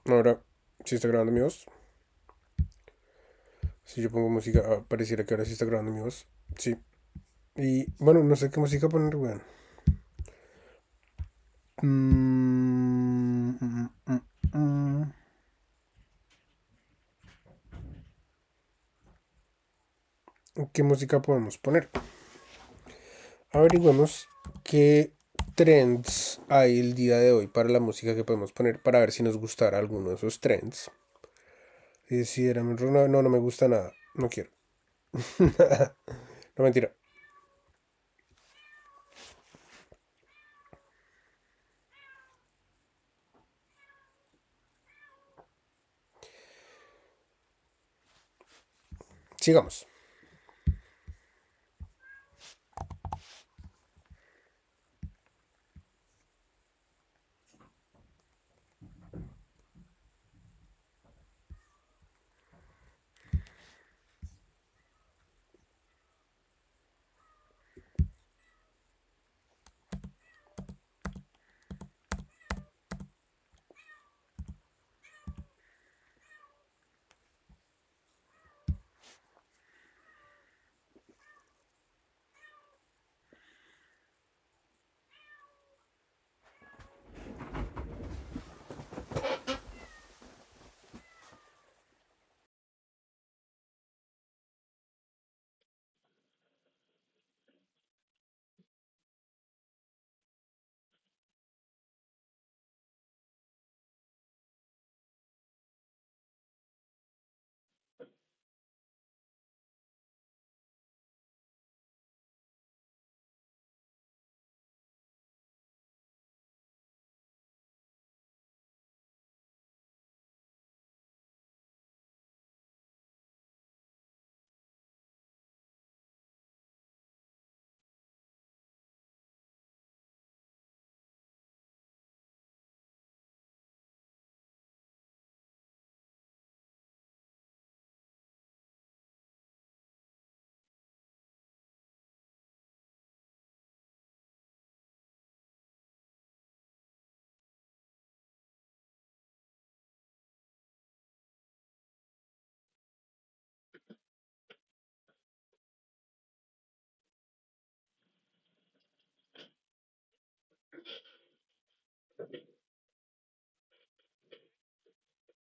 Ahora, si está grabando mi voz. Si yo pongo música, pareciera que ahora sí está grabando mi voz. Sí. Y bueno, no sé qué música poner, weón. Mm, mm, mm, mm. ¿Qué música podemos poner? Averigüemos qué trends hay el día de hoy para la música que podemos poner para ver si nos gustará alguno de esos trends. Y si era no, no me gusta nada. No quiero. No, mentira. Sigamos.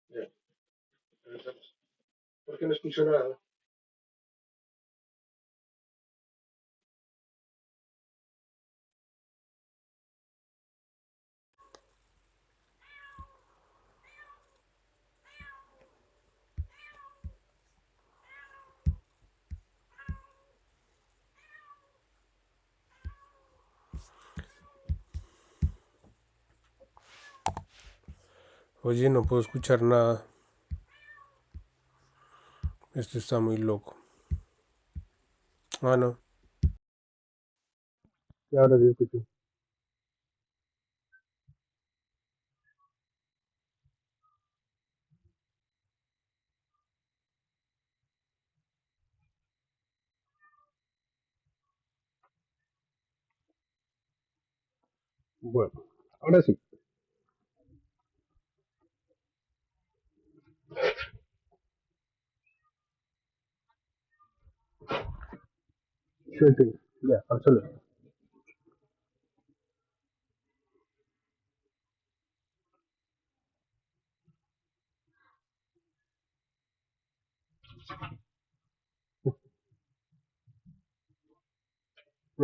Ya, empezamos. ¿Por qué no escucho nada? Oye, no puedo escuchar nada. Esto está muy loco. Ah, no. Y ahora sí escucho. Bueno, ahora sí. Sure thing. Yeah, absolutely.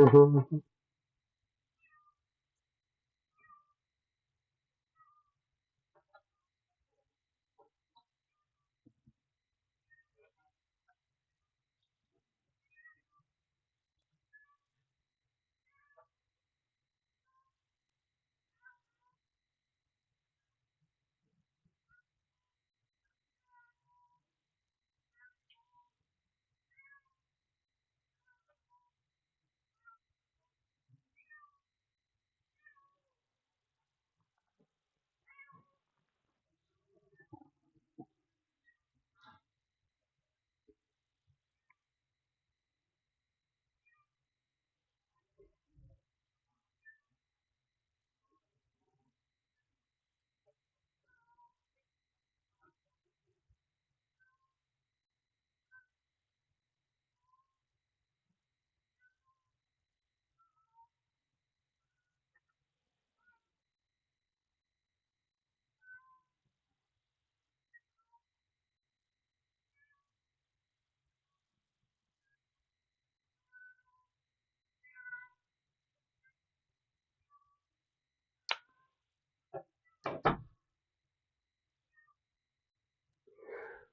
Ujú, ujú.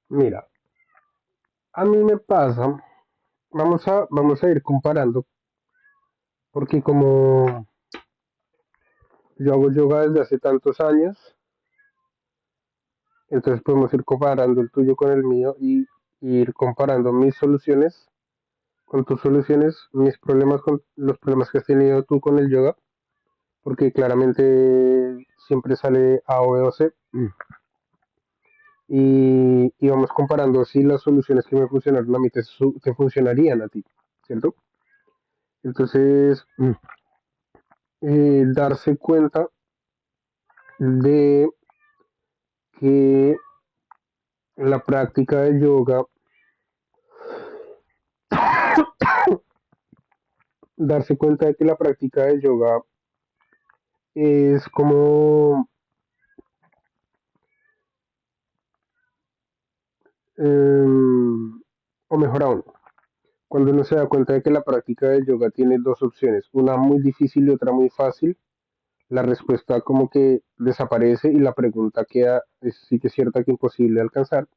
Mira, a mí me pasa, vamos a ir comparando, porque como yo hago yoga desde hace tantos años, entonces podemos ir comparando el tuyo con el mío y ir comparando mis soluciones con tus soluciones, mis problemas con los problemas que has tenido tú con el yoga, porque claramente siempre sale A o B o C. Y vamos comparando si las soluciones que me funcionaron a mí te funcionarían a ti, ¿cierto? Entonces, darse cuenta de que la práctica de yoga, darse cuenta de que la práctica de yoga es como, o mejor aún, cuando uno se da cuenta de que la práctica de yoga tiene dos opciones, una muy difícil y otra muy fácil, la respuesta como que desaparece y la pregunta queda, sí que es cierta que imposible de alcanzar.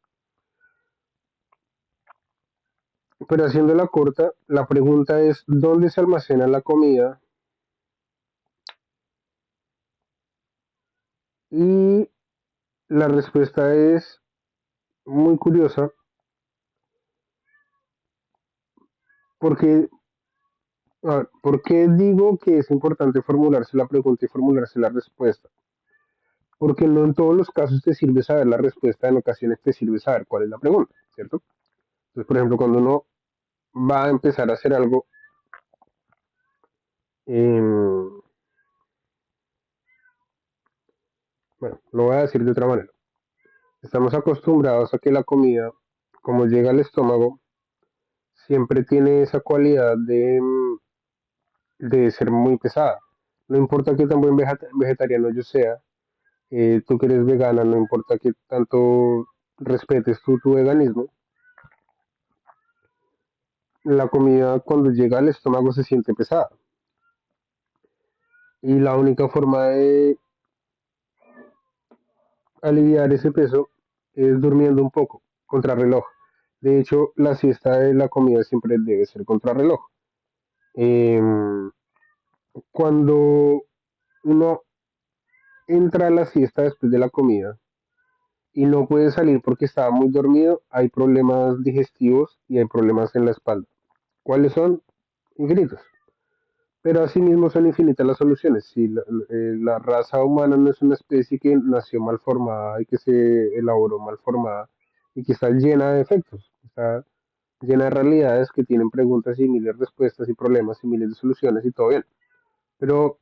Pero haciéndola corta, la pregunta es, ¿dónde se almacena la comida? Y la respuesta es muy curiosa, porque, a ver, ¿por qué digo que es importante formularse la pregunta y formularse la respuesta? Porque no en todos los casos te sirve saber la respuesta, en ocasiones te sirve saber cuál es la pregunta, ¿cierto? Entonces, por ejemplo, cuando uno va a empezar a hacer algo, eh, bueno, lo voy a decir de otra manera. Estamos acostumbrados a que la comida, como llega al estómago, siempre tiene esa cualidad de ser muy pesada. No importa qué tan buen vegetariano yo sea, tú que eres vegana, no importa qué tanto respetes tú tu veganismo, la comida cuando llega al estómago se siente pesada. Y la única forma de aliviar ese peso es durmiendo un poco, contrarreloj. De hecho, la siesta de la comida siempre debe ser contrarreloj. Eh, Cuando uno entra a la siesta después de la comida y no puede salir porque estaba muy dormido, hay problemas digestivos y hay problemas en la espalda. ¿Cuáles son? Infinitos. Pero asimismo son infinitas las soluciones. Si la raza humana no es una especie que nació mal formada y que se elaboró mal formada y que está llena de efectos, está llena de realidades que tienen preguntas y miles de respuestas y problemas y miles de soluciones y todo bien. Pero,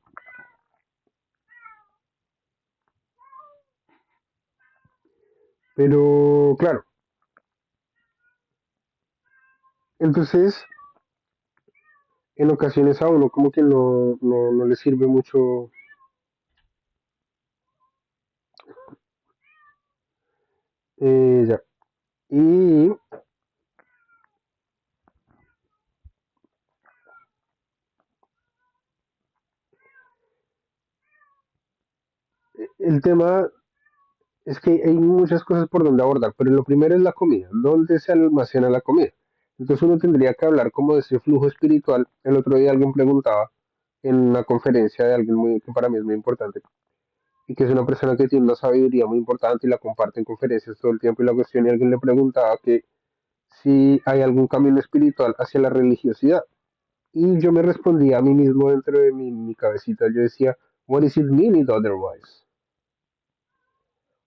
claro, entonces en ocasiones a uno como que no le sirve mucho ya. Y el tema es que hay muchas cosas por donde abordar, pero lo primero es la comida. ¿Dónde se almacena la comida? Entonces uno tendría que hablar como de ese flujo espiritual. El otro día alguien preguntaba en una conferencia de alguien muy, que para mí es muy importante y que es una persona que tiene una sabiduría muy importante y la comparte en conferencias todo el tiempo y la cuestión y alguien le preguntaba que si hay algún camino espiritual hacia la religiosidad. Y yo me respondía a mí mismo dentro de mi cabecita, yo decía, what is it mean otherwise?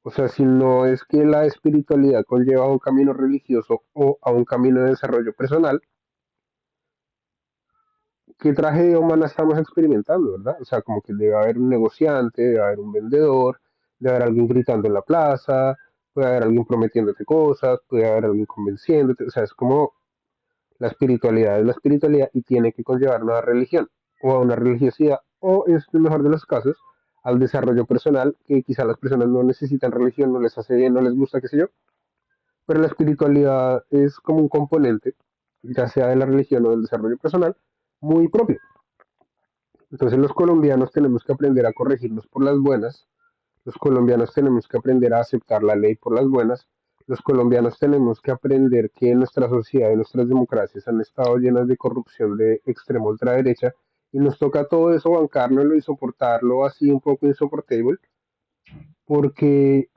O sea, si no es que la espiritualidad conlleva a un camino religioso o a un camino de desarrollo personal, ¿qué tragedia humana estamos experimentando, verdad? O sea, como que debe haber un negociante, debe haber un vendedor, debe haber alguien gritando en la plaza, puede haber alguien prometiéndote cosas, puede haber alguien convenciéndote, o sea, es como la espiritualidad es la espiritualidad y tiene que conllevar una religión o a una religiosidad o, en el mejor de los casos, al desarrollo personal, que quizá las personas no necesitan religión, no les hace bien, no les gusta, qué sé yo, pero la espiritualidad es como un componente, ya sea de la religión o del desarrollo personal, muy propio. Entonces los colombianos tenemos que aprender a corregirnos por las buenas, los colombianos tenemos que aprender a aceptar la ley por las buenas, los colombianos tenemos que aprender que nuestra sociedad y nuestras democracias han estado llenas de corrupción de extrema ultraderecha y nos toca todo eso bancárnoslo y soportarlo así un poco insoportable porque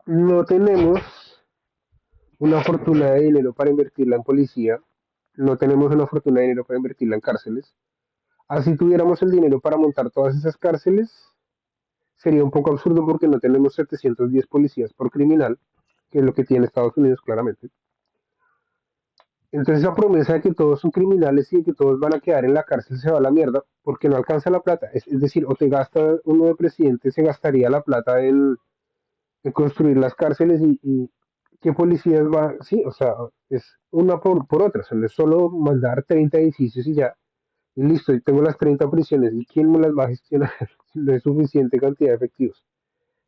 no tenemos una fortuna de dinero para invertirla en policía, no tenemos una fortuna de dinero para invertirla en cárceles. Así tuviéramos el dinero para montar todas esas cárceles, sería un poco absurdo porque no tenemos 710 policías por criminal, que es lo que tiene Estados Unidos claramente. Entonces esa promesa de que todos son criminales y de que todos van a quedar en la cárcel se va a la mierda porque no alcanza la plata. Es decir, o te gasta uno de presidente, se gastaría la plata en construir las cárceles y qué policías va, sí, o sea, es una por otra, o sea, no es solo mandar 30 edificios y ya, y listo, y tengo las 30 prisiones, ¿y quién me las va a gestionar? Si no es suficiente cantidad de efectivos.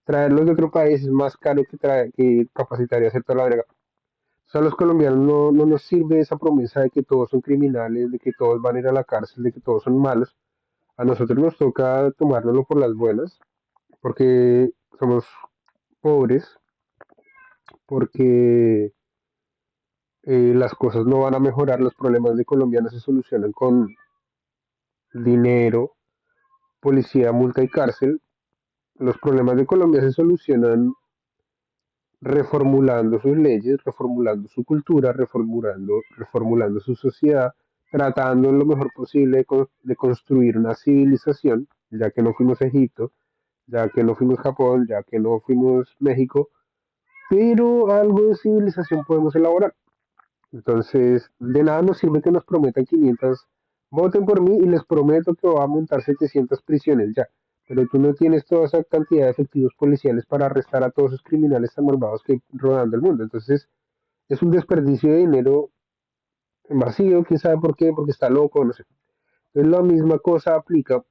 Traerlos de otro país es más caro que capacitar y hacer toda la verga. O sea, a los colombianos no nos sirve esa promesa de que todos son criminales, de que todos van a ir a la cárcel, de que todos son malos. A nosotros nos toca tomárnoslo por las buenas, porque somos pobres, porque las cosas no van a mejorar, los problemas de Colombia no se solucionan con dinero, policía, multa y cárcel. Los problemas de Colombia se solucionan reformulando sus leyes, reformulando su cultura, reformulando su sociedad, tratando en lo mejor posible de construir una civilización, ya que no fuimos Egipto, ya que no fuimos Japón, ya que no fuimos México, pero algo de civilización podemos elaborar. Entonces, de nada nos sirve que nos prometan 500, voten por mí y les prometo que va a montar 700 prisiones ya. Pero tú no tienes toda esa cantidad de efectivos policiales para arrestar a todos esos criminales tan malvados que hay rodando el mundo. Entonces, es un desperdicio de dinero vacío, quién sabe por qué, porque está loco, no sé. Entonces, la misma cosa aplica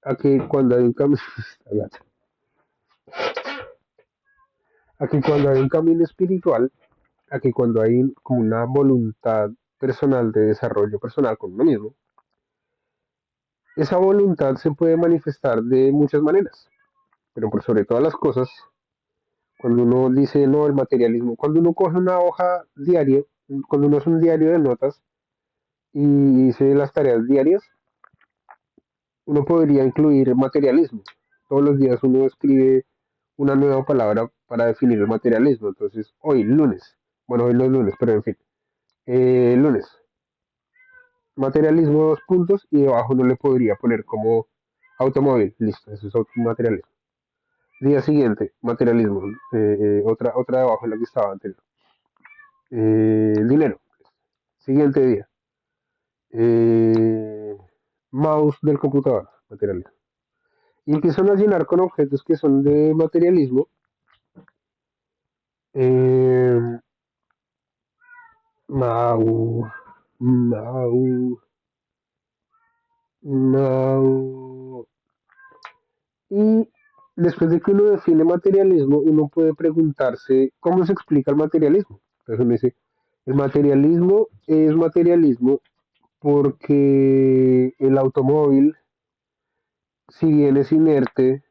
a que cuando hay un camino, a que cuando hay un camino espiritual, a que cuando hay como una voluntad personal de desarrollo personal con uno mismo, esa voluntad se puede manifestar de muchas maneras, pero por sobre todas las cosas, cuando uno dice no, el materialismo, cuando uno coge una hoja diaria, cuando uno hace un diario de notas y dice las tareas diarias, uno podría incluir materialismo. Todos los días uno escribe una nueva palabra para definir el materialismo. Entonces, hoy, lunes, bueno, hoy no es lunes, pero en fin, lunes, materialismo dos puntos y debajo uno le podría poner como automóvil, listo, eso es materialismo. Día siguiente, materialismo. Otra debajo de la que estaba anterior. Dinero. Siguiente día. Eh, Mouse del computador. Materialismo. Y empiezan a llenar con objetos que son de materialismo. Eh, Mouse. Mouse. Mouse. Y después de que uno define materialismo, uno puede preguntarse cómo se explica el materialismo. Entonces uno dice, el materialismo es materialismo porque el automóvil, si bien es inerte,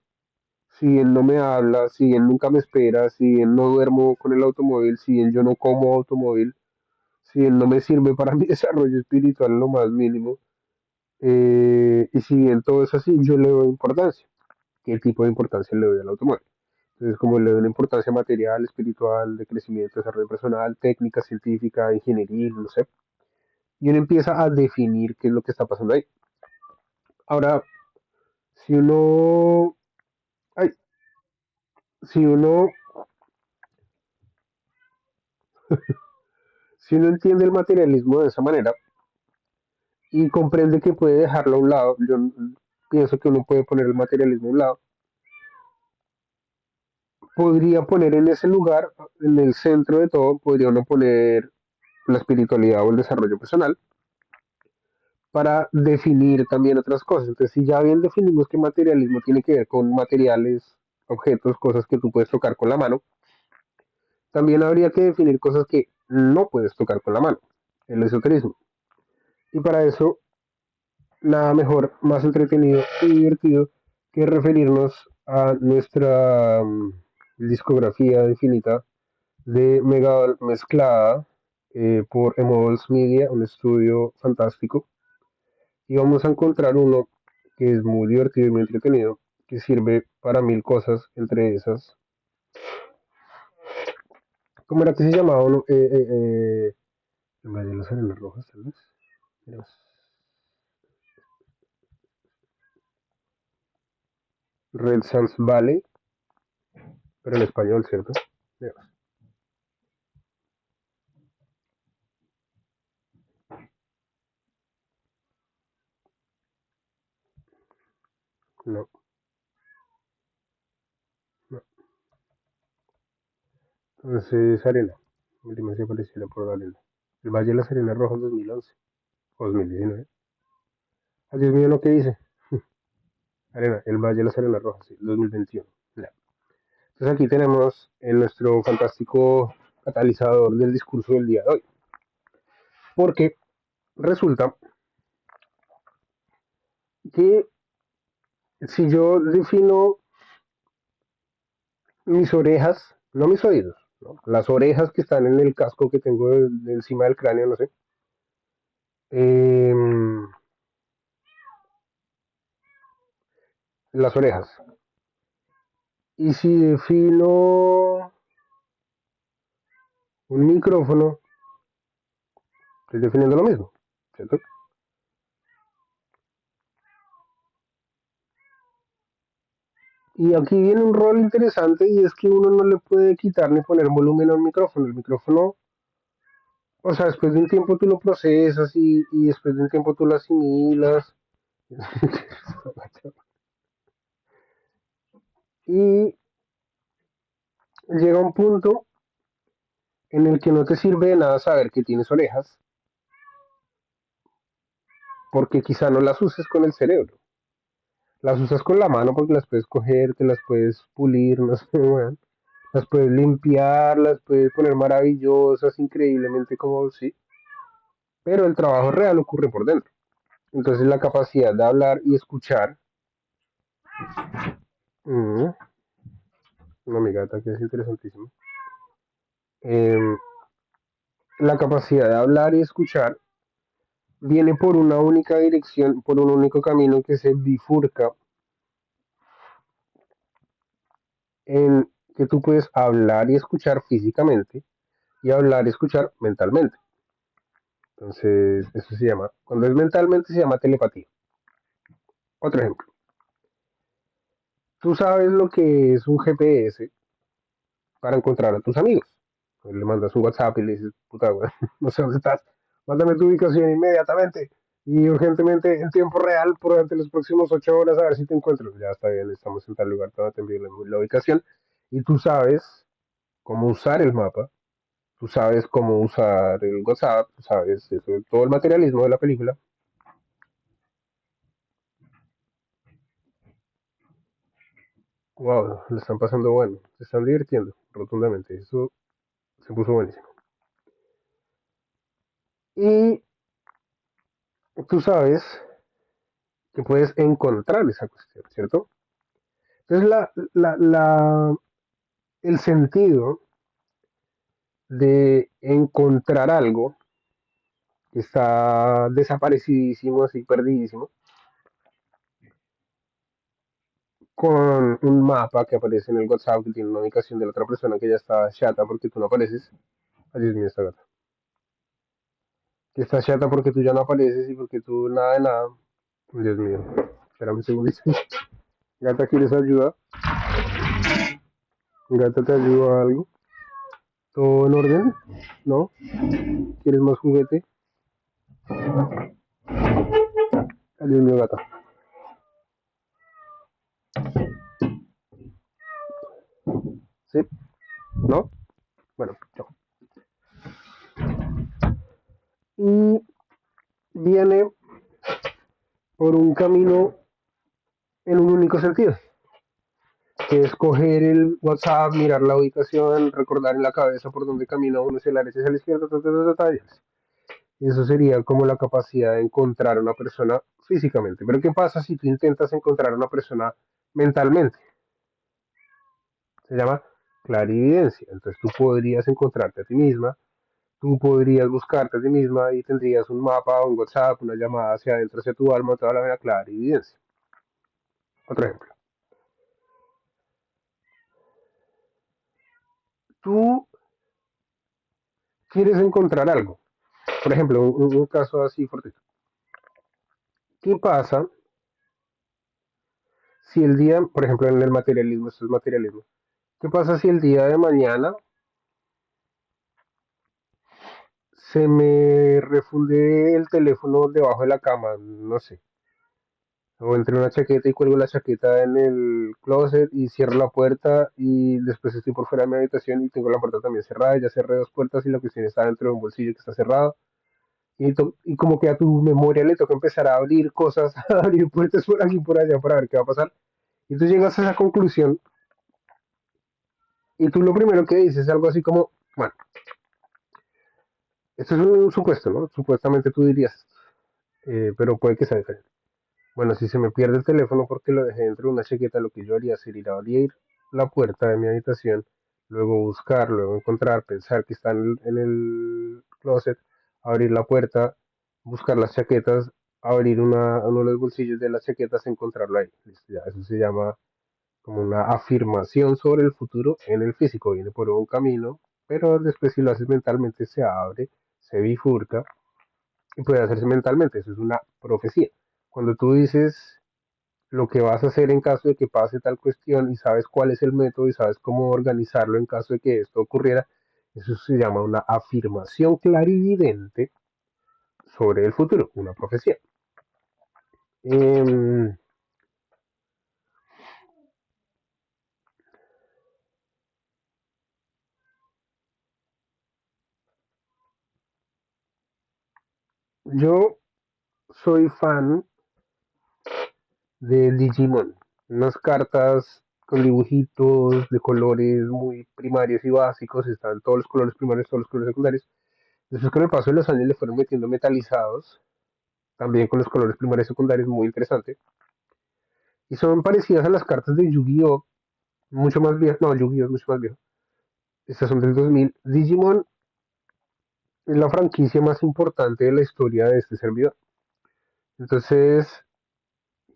si bien no me habla, si bien nunca me espera, si bien no duermo con el automóvil, si bien yo no como automóvil, si bien no me sirve para mi desarrollo espiritual en lo más mínimo, y si bien todo es así, yo le doy importancia. ¿Qué tipo de importancia le doy al automóvil? Entonces, como le doy una importancia material, espiritual, de crecimiento, desarrollo personal, técnica, científica, ingeniería, no sé, y uno empieza a definir qué es lo que está pasando ahí. Ahora, si uno, ay, si uno, si uno entiende el materialismo de esa manera y comprende que puede dejarlo a un lado, yo pienso que uno puede poner el materialismo a un lado, podría poner en ese lugar, en el centro de todo, podría uno poner la espiritualidad o el desarrollo personal para definir también otras cosas. Entonces, si ya bien definimos que materialismo tiene que ver con materiales, objetos, cosas que tú puedes tocar con la mano, también habría que definir cosas que no puedes tocar con la mano, el esoterismo. Y para eso, nada mejor, más entretenido y divertido que referirnos a nuestra discografía infinita de Megadol mezclada por Emeralds Media, un estudio fantástico. Y vamos a encontrar uno que es muy divertido y muy entretenido, que sirve para mil cosas, entre esas. ¿Cómo era que se llamaba uno? En vez de las arenas rojas, tal vez. Miremos. Red Sands Valley, pero en español, ¿cierto? Miremos. No, no. Entonces, arena. Última se apareció por la arena. El Valle de las Arenas Rojas 2011 o 2019. Ah, Dios mío, ¿no? ¿Qué dice? Arena, el Valle de las Arenas Rojas, sí, 2021. Ya. Entonces aquí tenemos nuestro fantástico catalizador del discurso del día de hoy. Porque resulta que si yo defino mis orejas, no mis oídos, ¿no? Las orejas que están en el casco que tengo de encima del cráneo, no sé, eh, las orejas. Y si defino un micrófono, estoy definiendo lo mismo, ¿cierto? Y aquí viene un rol interesante y es que uno no le puede quitar ni poner volumen a un micrófono. El micrófono, o sea, después de un tiempo tú lo procesas y después de un tiempo tú lo asimilas. Y llega un punto en el que no te sirve de nada saber que tienes orejas, porque quizá no las uses con el cerebro. Las usas con la mano porque las puedes coger, te las puedes pulir, no sé, bueno, las puedes limpiar, las puedes poner maravillosas, increíblemente como sí, pero el trabajo real ocurre por dentro. Entonces la capacidad de hablar y escuchar, mmm, una mi gata que es interesantísimo, eh, la capacidad de hablar y escuchar viene por una única dirección, por un único camino que se bifurca en que tú puedes hablar y escuchar físicamente y hablar y escuchar mentalmente. Entonces, eso se llama, cuando es mentalmente se llama telepatía. Otro ejemplo, tú sabes lo que es un GPS para encontrar a tus amigos. Pues le mandas un WhatsApp y le dices, puta, güey, no sé dónde estás, mándame tu ubicación inmediatamente y urgentemente en tiempo real por durante los próximos 8 horas a ver si te encuentro. Ya está bien, estamos en tal lugar, te envío la ubicación y tú sabes cómo usar el mapa, tú sabes cómo usar el WhatsApp, tú sabes eso, todo el materialismo de la película. Wow, le están pasando bueno, se están divirtiendo rotundamente, eso se puso buenísimo. Y tú sabes que puedes encontrar esa cuestión, ¿cierto? Entonces el sentido de encontrar algo que está desaparecidísimo, así perdidísimo, con un mapa que aparece en el WhatsApp que tiene una ubicación de la otra persona que ya está chata porque tú no apareces. Ay, Dios mío, esta gata. Que está chata porque tú ya no apareces y porque tú nada de nada. Dios mío. Espérame un segundito. Gata, ¿quieres ayuda? Gata, ¿te ayuda a algo? ¿Todo en orden? ¿No? ¿Quieres más juguete? Ay, Dios mío, gata. ¿Sí? ¿No? Bueno, chao. Y viene por un camino en un único sentido, que es coger el WhatsApp, mirar la ubicación, recordar en la cabeza por dónde camina uno, si la derecha, hacia la izquierda, y eso sería como la capacidad de encontrar a una persona físicamente. Pero ¿qué pasa si tú intentas encontrar a una persona mentalmente? Se llama clarividencia. Entonces tú podrías encontrarte a ti misma, tú podrías buscarte a ti misma y tendrías un mapa, un WhatsApp, una llamada hacia adentro, hacia tu alma, toda la vida clarividencia. Otro ejemplo. Tú quieres encontrar algo. Por ejemplo, un caso así fortuito. ¿Qué pasa si el día, por ejemplo, en el materialismo, esto es materialismo, qué pasa si el día de mañana se me refunde el teléfono debajo de la cama, no sé, o entre una chaqueta y cuelgo la chaqueta en el closet y cierro la puerta y después estoy por fuera de mi habitación y tengo la puerta también cerrada, ya cerré dos puertas y la cuestión está dentro de un bolsillo que está cerrado y como que a tu memoria le toca empezar a abrir cosas, a abrir puertas por aquí y por allá para ver qué va a pasar y tú llegas a esa conclusión y tú lo primero que dices es algo así como, bueno, esto es un supuesto, ¿no? Supuestamente tú dirías, pero puede que sea diferente. Bueno, si se me pierde el teléfono porque lo dejé dentro de una chaqueta, lo que yo haría sería ir a abrir la puerta de mi habitación, luego buscar, luego encontrar, pensar que está en el closet, abrir la puerta, buscar las chaquetas, abrir uno de los bolsillos de las chaquetas, encontrarlo ahí. Listo, ya, eso se llama como una afirmación sobre el futuro en el físico. Viene por un camino, pero después si lo haces mentalmente se abre, se bifurca y puede hacerse mentalmente. Eso es una profecía. Cuando tú dices lo que vas a hacer en caso de que pase tal cuestión y sabes cuál es el método y sabes cómo organizarlo en caso de que esto ocurriera, eso se llama una afirmación clarividente sobre el futuro, una profecía. Eh, yo soy fan de Digimon, unas cartas con dibujitos de colores muy primarios y básicos, están todos los colores primarios, todos los colores secundarios. Después con el paso de los años le fueron metiendo metalizados, también con los colores primarios y secundarios, muy interesante. Y son parecidas a las cartas de Yu-Gi-Oh! Mucho más viejas, no, Yu-Gi-Oh! Es mucho más viejo. Estas son del 2000. Digimon es la franquicia más importante de la historia de este servidor. Entonces,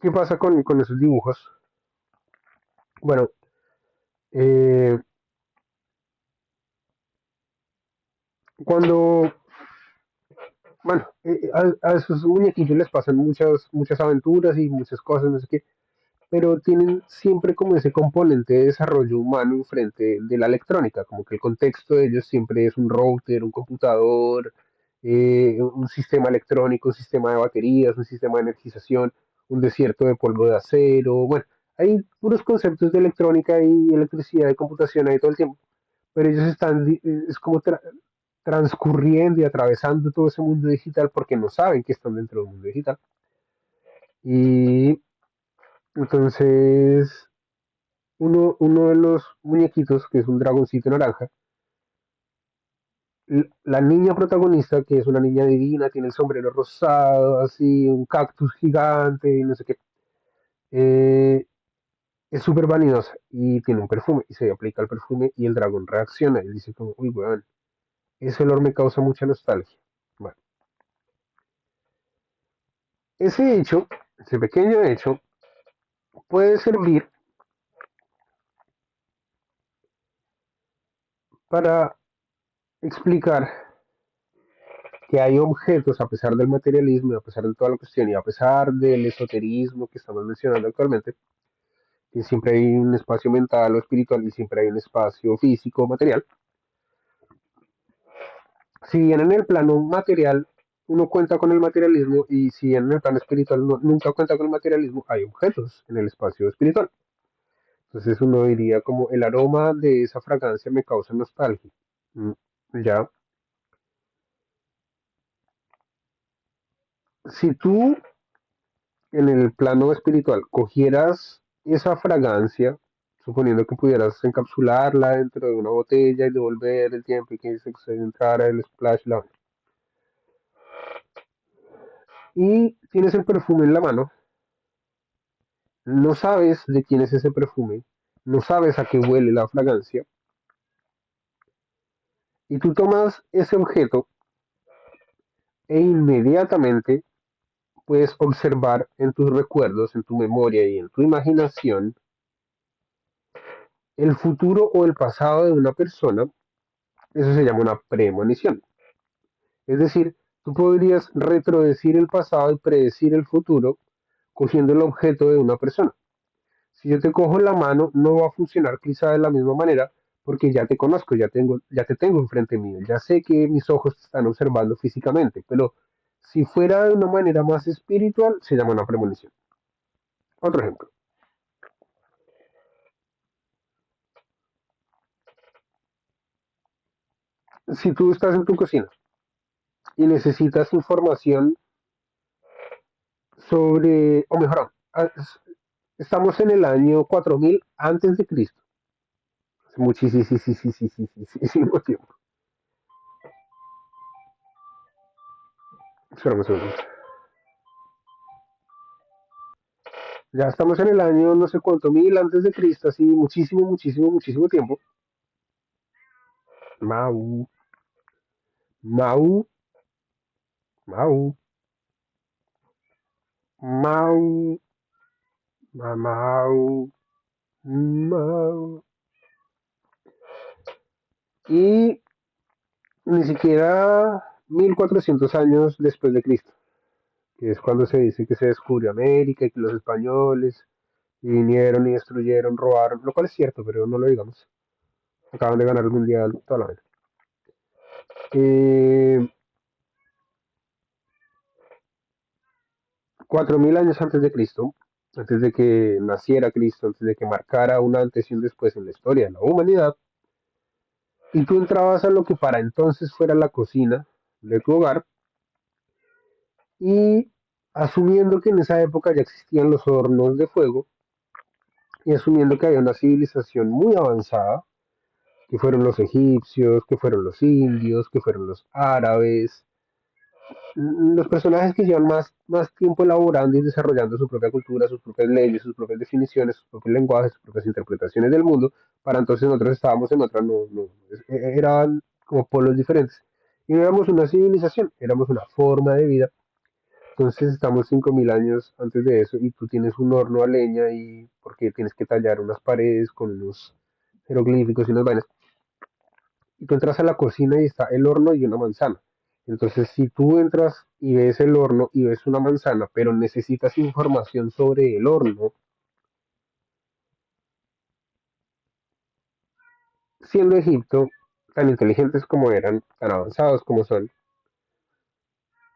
¿qué pasa con esos dibujos? Bueno, eh, cuando bueno, a esos muñequillos les pasan muchas aventuras y muchas cosas, no sé qué, pero tienen siempre como ese componente de desarrollo humano enfrente de la electrónica, como que el contexto de ellos siempre es un router, un computador, un sistema electrónico, un sistema de baterías, un sistema de energización, un desierto de polvo de acero, bueno, hay puros conceptos de electrónica y electricidad y computación ahí todo el tiempo, pero ellos están, es como transcurriendo y atravesando todo ese mundo digital porque no saben que están dentro del mundo digital. Y entonces uno de los muñequitos, que es un dragoncito naranja, la niña protagonista, que es una niña divina, tiene el sombrero rosado, así, un cactus gigante y no sé qué, eh, es súper vanidosa y tiene un perfume y se aplica el perfume y el dragón reacciona y dice como, uy, weón, ese olor me causa mucha nostalgia. Bueno, ese hecho, ese pequeño hecho, puede servir para explicar que hay objetos, a pesar del materialismo, y a pesar de toda la cuestión, y a pesar del esoterismo que estamos mencionando actualmente, que siempre hay un espacio mental o espiritual y siempre hay un espacio físico o material. Si bien en el plano material uno cuenta con el materialismo y si bien en el plano espiritual nunca cuenta con el materialismo, hay objetos en el espacio espiritual. Entonces uno diría como el aroma de esa fragancia me causa nostalgia. Mm, ya, si tú en el plano espiritual cogieras esa fragancia, suponiendo que pudieras encapsularla dentro de una botella y devolver el tiempo y que se entrara el splash, y tienes el perfume en la mano, no sabes de quién es ese perfume, no sabes a qué huele la fragancia, y tú tomas ese objeto e inmediatamente puedes observar en tus recuerdos, en tu memoria y en tu imaginación el futuro o el pasado de una persona. Eso se llama una premonición. Es decir, tú podrías retrodecir el pasado y predecir el futuro cogiendo el objeto de una persona. Si yo te cojo la mano, no va a funcionar quizá de la misma manera porque ya te conozco, ya te tengo enfrente mío, ya sé que mis ojos te están observando físicamente, pero si fuera de una manera más espiritual, se llama una premonición. Otro ejemplo. Si tú estás en tu cocina y necesitas información sobre, o mejor, estamos en el año 4000 antes de Cristo, muchísimo tiempo. Espérame un segundo. Ya estamos en el año no sé cuánto mil antes de Cristo, así muchísimo tiempo. Mau, Mau, Mau, Mau, Mau, Mau. Y ni siquiera 1400 años después de Cristo, que es cuando se dice que se descubrió América y que los españoles vinieron y destruyeron, robaron, lo cual es cierto, pero no lo digamos. Acaban de ganar el mundial toda la vez. Eh, 4000 años antes de Cristo, antes de que naciera Cristo, antes de que marcara un antes y un después en la historia de la humanidad, y tú entrabas a lo que para entonces fuera la cocina de tu hogar, y asumiendo que en esa época ya existían los hornos de fuego, y asumiendo que había una civilización muy avanzada, que fueron los egipcios, que fueron los indios, que fueron los árabes, los personajes que llevan más tiempo elaborando y desarrollando su propia cultura, sus propias leyes, sus propias definiciones, sus propios lenguajes, sus propias interpretaciones del mundo, para entonces nosotros estábamos en otra, eran como polos diferentes. Y no éramos una civilización, éramos una forma de vida. Entonces estamos 5000 años antes de eso y tú tienes un horno a leña y porque tienes que tallar unas paredes con unos jeroglíficos y unas vainas y tú entras a la cocina y está el horno y una manzana. Entonces, si tú entras y ves el horno y ves una manzana, pero necesitas información sobre el horno, siendo Egipto tan inteligentes como eran, tan avanzados como son,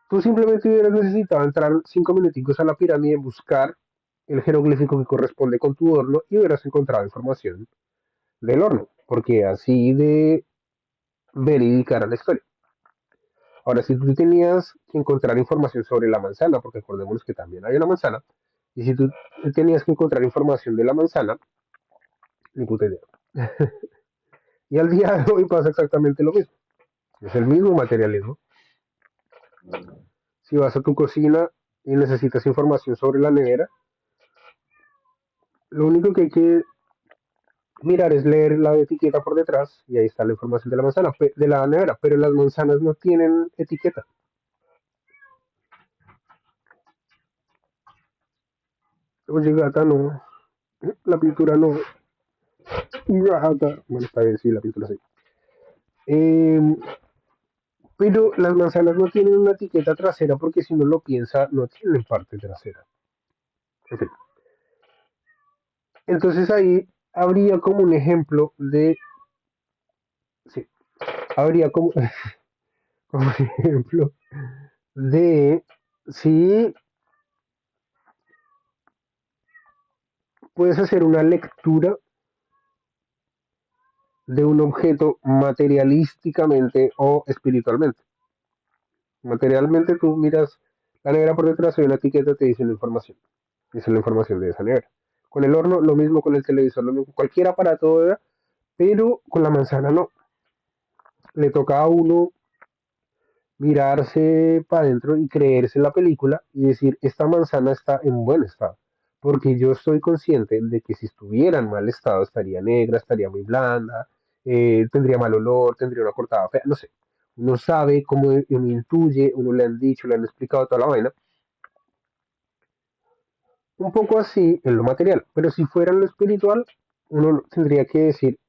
tú simplemente hubieras necesitado entrar 5 minuticos a la pirámide, buscar el jeroglífico que corresponde con tu horno y hubieras encontrado información del horno, porque así de verídica era la historia. Ahora, si tú tenías que encontrar información sobre la manzana, porque acordémonos que también hay una manzana, y si tú tenías que encontrar información de la manzana, ni puta idea. Y al día de hoy pasa exactamente lo mismo. Es el mismo materialismo. Si vas a tu cocina y necesitas información sobre la nevera, lo único que hay que mirar es leer la etiqueta por detrás y ahí está la información de la manzana, de la nevera, pero las manzanas no tienen etiqueta. Oye, gata, no. La pintura no. Gata. Bueno, está bien, sí, la pintura sí. Eh, pero las manzanas no tienen una etiqueta trasera porque si uno lo piensa, no tienen parte trasera. En fin. Entonces ahí habría como un ejemplo de, sí, habría como, como un ejemplo de si puedes hacer una lectura de un objeto materialísticamente o espiritualmente. Materialmente tú miras la nevera por detrás, hay una etiqueta, te dice la información. Esa es la información de esa nevera. Con el horno, lo mismo con el televisor, lo mismo, cualquier aparato, ¿verdad? Pero con la manzana no. Le toca a uno mirarse para adentro y creerse la película y decir, esta manzana está en buen estado. porque yo estoy consciente de que si estuviera en mal estado estaría negra, estaría muy blanda, tendría mal olor, tendría una cortada fea, no sé. Uno sabe cómo uno intuye, uno le han dicho, le han explicado toda la vaina. Un poco así en lo material, pero si fuera en lo espiritual, uno tendría que decir,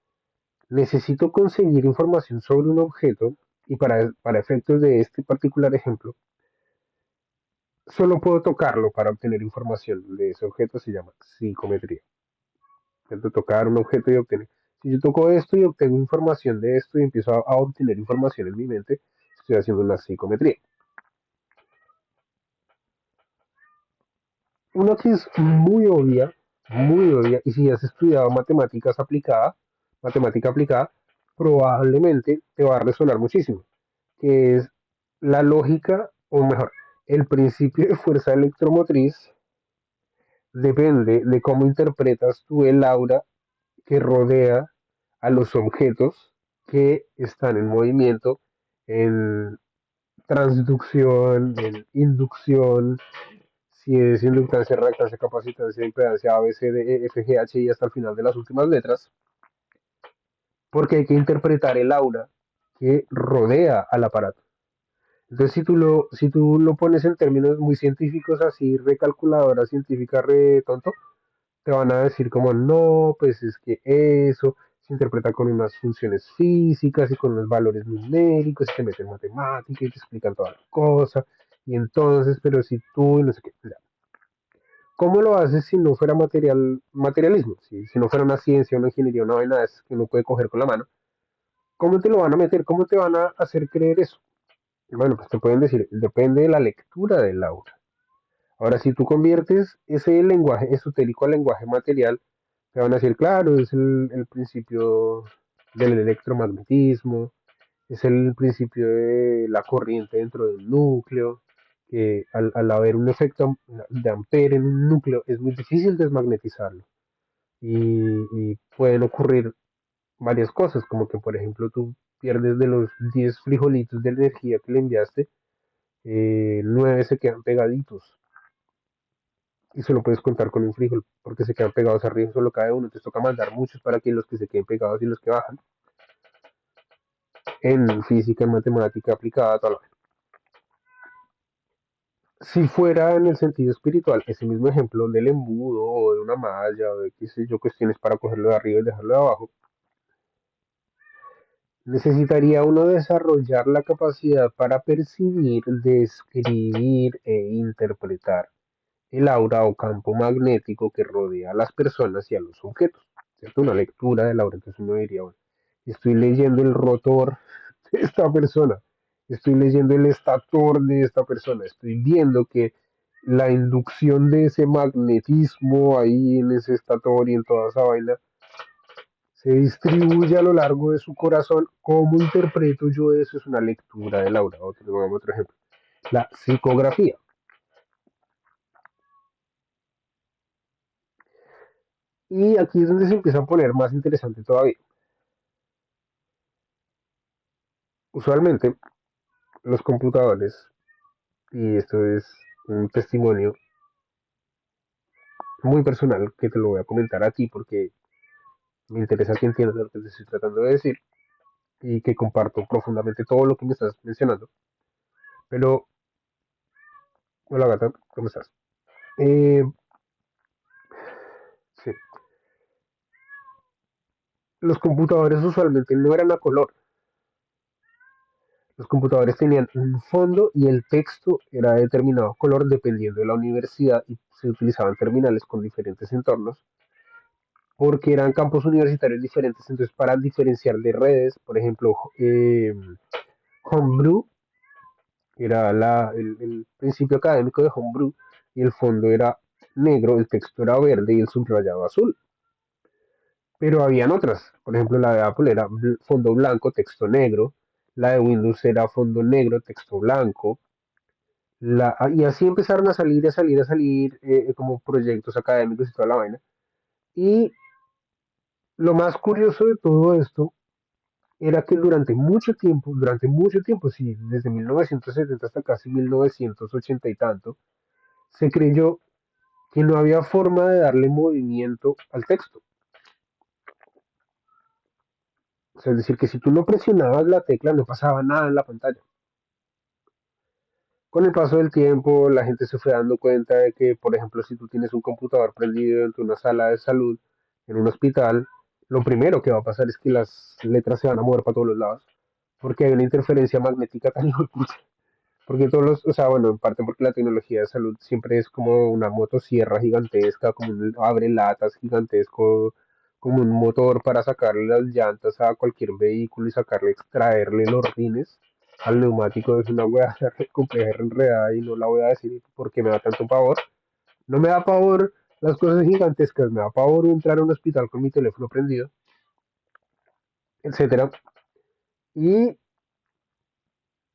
necesito conseguir información sobre un objeto y para efectos de este particular ejemplo, solo puedo tocarlo para obtener información de ese objeto, se llama psicometría. De tocar un objeto y obtener. Si yo toco esto y obtengo información de esto y empiezo a obtener información en mi mente, estoy haciendo una psicometría. Una que es muy obvia, y si has estudiado matemática aplicada, probablemente te va a resonar muchísimo, que es la lógica, o mejor, el principio de fuerza electromotriz depende de cómo interpretas tú el aura que rodea a los objetos que están en movimiento, en transducción, en inducción, si es inductancia, reactancia, capacitancia, impedancia, A, B, C, D, E, F, G, H, I hasta el final de las últimas letras, porque hay que interpretar el aura que rodea al aparato. Entonces, si tú lo pones en términos muy científicos, así, recalculadora científica, re tonto, te van a decir como no, pues es que eso se interpreta con unas funciones físicas y con unos valores numéricos y te meten matemática y te explican toda la cosa. Y entonces, pero si tú, y no sé qué, ya. ¿Cómo lo haces si no fuera materialismo? Si no fuera una ciencia, una ingeniería, una vaina de esas que uno puede coger con la mano. ¿Cómo te lo van a meter? ¿Cómo te van a hacer creer eso? Bueno, pues te pueden decir, depende de la lectura del aura. Ahora, si tú conviertes ese lenguaje esotérico al lenguaje material, te van a decir, claro, es el principio del electromagnetismo, es el principio de la corriente dentro del núcleo, que al haber un efecto de Ampere en un núcleo es muy difícil desmagnetizarlo. Y pueden ocurrir varias cosas, como que por ejemplo tú pierdes de los 10 frijolitos de energía que le enviaste, 9 se quedan pegaditos y solo puedes contar con un frijol porque se quedan pegados arriba, solo cae uno, te toca mandar muchos para que los que se queden pegados y los que bajan en física, en matemática aplicada, todo. Si fuera en el sentido espiritual, ese mismo ejemplo del embudo o de una malla o de qué sé yo, cuestiones para cogerlo de arriba y dejarlo de abajo, necesitaría uno desarrollar la capacidad para percibir, describir e interpretar el aura o campo magnético que rodea a las personas y a los objetos. ¿Cierto? Una lectura del aura. Entonces uno diría, bueno, estoy leyendo el rotor de esta persona, estoy leyendo el estator de esta persona, estoy viendo que la inducción de ese magnetismo ahí en ese estator y en toda esa vaina se distribuye a lo largo de su corazón. ¿Cómo interpreto yo eso? Es una lectura del aura. Otro ejemplo. La psicografía. Y aquí es donde se empieza a poner más interesante todavía. Usualmente los computadores, y esto es un testimonio muy personal que te lo voy a comentar aquí porque me interesa que entiendas lo que te estoy tratando de decir y que comparto profundamente todo lo que me estás mencionando. Pero, hola gata, ¿cómo estás? Eh, sí, los computadores usualmente no eran a color. Los computadores tenían un fondo y el texto era de determinado color dependiendo de la universidad y se utilizaban terminales con diferentes entornos porque eran campos universitarios diferentes. Entonces, para diferenciar de redes, por ejemplo, Homebrew era el principio académico de Homebrew y el fondo era negro, el texto era verde y el subrayado azul. Pero habían otras, por ejemplo, la de Apple era fondo blanco, texto negro, la de Windows era fondo negro, texto blanco, y así empezaron a salir, a salir, a salir como proyectos académicos y toda la vaina. Y lo más curioso de todo esto era que durante mucho tiempo, sí, desde 1970 hasta casi 1980 y tanto, se creyó que no había forma de darle movimiento al texto. O sea, es decir, que si tú no presionabas la tecla no pasaba nada en la pantalla. Con el paso del tiempo, la gente se fue dando cuenta de que, por ejemplo, si tú tienes un computador prendido en una sala de salud, en un hospital, lo primero que va a pasar es que las letras se van a mover para todos los lados, porque hay una interferencia magnética tan hijo de puta. Porque todos los, o sea, bueno, en parte porque la tecnología de salud siempre es como una motosierra gigantesca, como un abre latas gigantesco, como un motor para sacarle las llantas a cualquier vehículo y sacarle, extraerle los rines al neumático. Es una weá compleja, enredada y no la voy a decir porque me da tanto pavor. No me da pavor las cosas gigantescas, me da pavor entrar a un hospital con mi teléfono prendido, etcétera. Y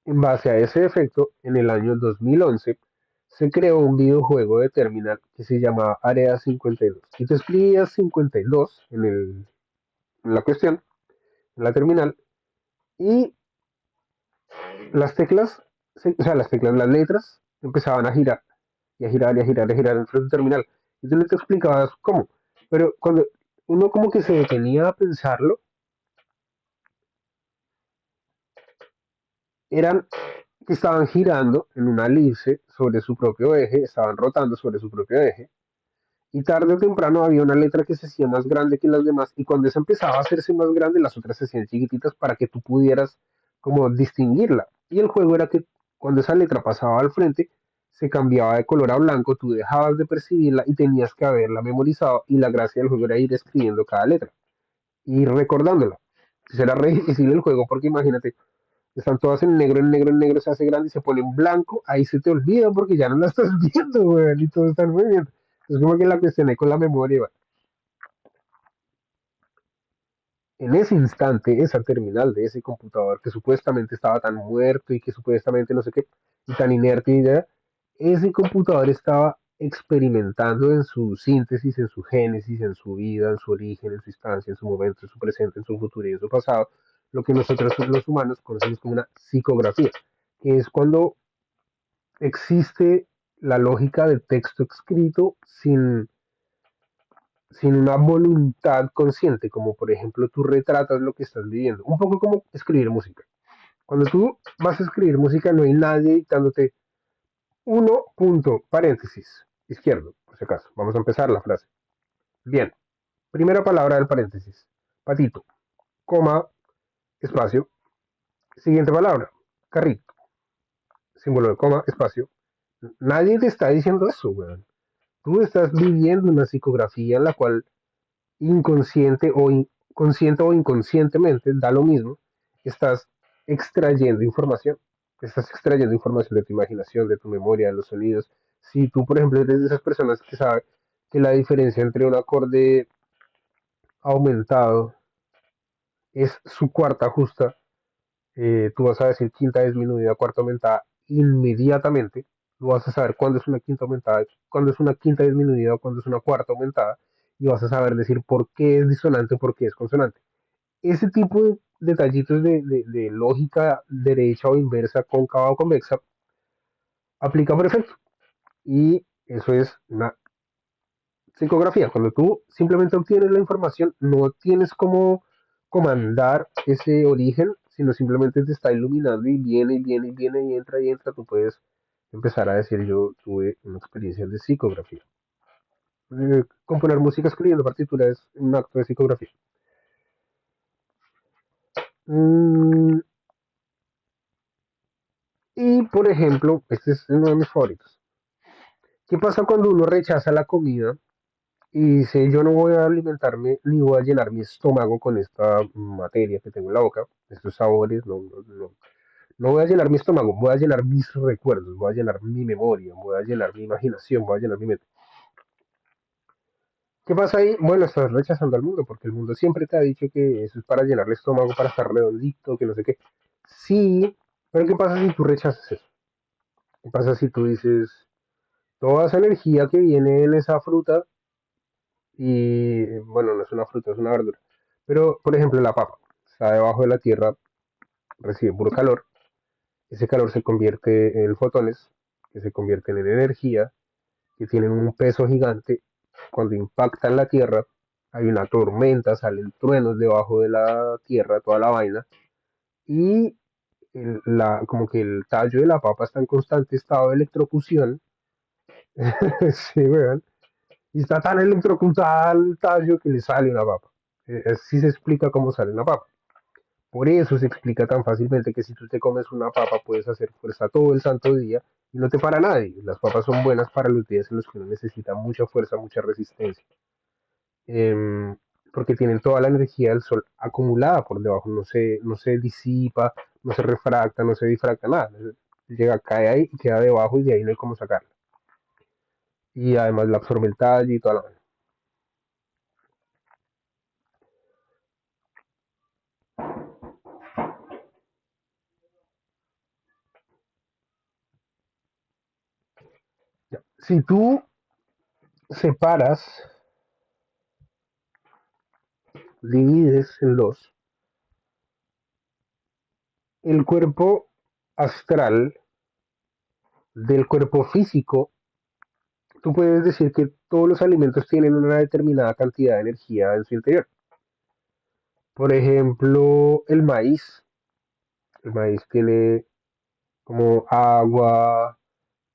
en base a ese efecto, en el año 2011 se creó un videojuego de terminal que se llamaba Area 52. Y tú escribías 52 en la cuestión, en la terminal, y las teclas, o sea, las letras empezaban a girar, y a girar, y a girar, y a girar dentro del terminal. Y tú no te explicabas cómo. Pero cuando uno como que se detenía a pensarlo, eran que estaban girando en una elipse sobre su propio eje, estaban rotando sobre su propio eje, y tarde o temprano había una letra que se hacía más grande que las demás, y cuando esa empezaba a hacerse más grande, las otras se hacían chiquititas para que tú pudieras como distinguirla. Y el juego era que cuando esa letra pasaba al frente, se cambiaba de color a blanco, tú dejabas de percibirla y tenías que haberla memorizado, y la gracia del juego era ir escribiendo cada letra y recordándola. Entonces era re difícil el juego porque imagínate, están todas en negro, en negro, en negro, se hace grande y se pone en blanco, ahí se te olvida porque ya no la estás viendo, weón, y todo está en movimiento. Es como que la cuestioné con la memoria, weón. En ese instante, esa terminal de ese computador que supuestamente estaba tan muerto y que supuestamente no sé qué, y tan inerte y ya, ese computador estaba experimentando en su síntesis, en su génesis, en su vida, en su origen, en su instancia, en su momento, en su presente, en su futuro y en su pasado, lo que nosotros los humanos conocemos como una psicografía, que es cuando existe la lógica del texto escrito sin una voluntad consciente, como por ejemplo tú retratas lo que estás viviendo, un poco como escribir música. Cuando tú vas a escribir música no hay nadie dictándote uno punto paréntesis izquierdo, por si acaso. Vamos a empezar la frase. Bien, primera palabra del paréntesis, patito, coma, espacio, siguiente palabra, carrito, símbolo de coma, espacio. Nadie te está diciendo eso, weón. Tú estás viviendo una psicografía en la cual inconsciente o consciente o inconscientemente, da lo mismo, estás extrayendo información. Estás extrayendo información de tu imaginación, de tu memoria, de los sonidos. Si tú, por ejemplo, eres de esas personas que sabe que la diferencia entre un acorde aumentado es su cuarta justa, tú vas a decir quinta disminuida, cuarta aumentada inmediatamente. Tú vas a saber cuándo es una quinta aumentada, cuándo es una quinta disminuida, cuándo es una cuarta aumentada, y vas a saber decir por qué es disonante o por qué es consonante. Ese tipo de detallitos de lógica derecha o inversa, cóncava o convexa, aplica perfecto. Y eso es una psicografía. Cuando tú simplemente obtienes la información, no tienes cómo comandar ese origen, sino simplemente te está iluminando y viene y viene y viene y entra. Tú puedes empezar a decir, yo tuve una experiencia de psicografía. Componer música escribiendo partitura es un acto de psicografía. Mm, y por ejemplo, este es uno de mis favoritos. ¿Qué pasa cuando uno rechaza la comida y dice, yo no voy a alimentarme ni voy a llenar mi estómago con esta materia que tengo en la boca, estos sabores, no voy a llenar mi estómago, voy a llenar mis recuerdos, voy a llenar mi memoria, voy a llenar mi imaginación, voy a llenar mi mente? ¿Qué pasa ahí? Bueno, estás rechazando al mundo, porque el mundo siempre te ha dicho que eso es para llenar el estómago, para estar redondito, que no sé qué. Sí, pero ¿qué pasa si tú rechazas eso? ¿Qué pasa si tú dices, toda esa energía que viene en esa fruta, y bueno, no es una fruta, es una verdura, pero por ejemplo la papa, está debajo de la tierra, recibe puro calor, ese calor se convierte en fotones, que se convierten en energía, que tienen un peso gigante. Cuando impactan la Tierra, hay una tormenta, salen truenos debajo de la Tierra, toda la vaina, y como que el tallo de la papa está en constante estado de electrocución. Sí, weón. Y está tan electrocutada al tallo que le sale una papa. Así se explica cómo sale una papa. Por eso se explica tan fácilmente que si tú te comes una papa puedes hacer fuerza todo el santo día y no te para nadie. Las papas son buenas para los días en los que uno necesita mucha fuerza, mucha resistencia. Em, Porque tienen toda la energía del sol acumulada por debajo, no se disipa, no se refracta, no se difracta, nada. Llega, cae ahí y queda debajo y de ahí no hay cómo sacarla. Y además la absorbe el tallo y toda la vaina. Si tú separas, divides en dos, el cuerpo astral del cuerpo físico, tú puedes decir que todos los alimentos tienen una determinada cantidad de energía en su interior. Por ejemplo, el maíz tiene como agua,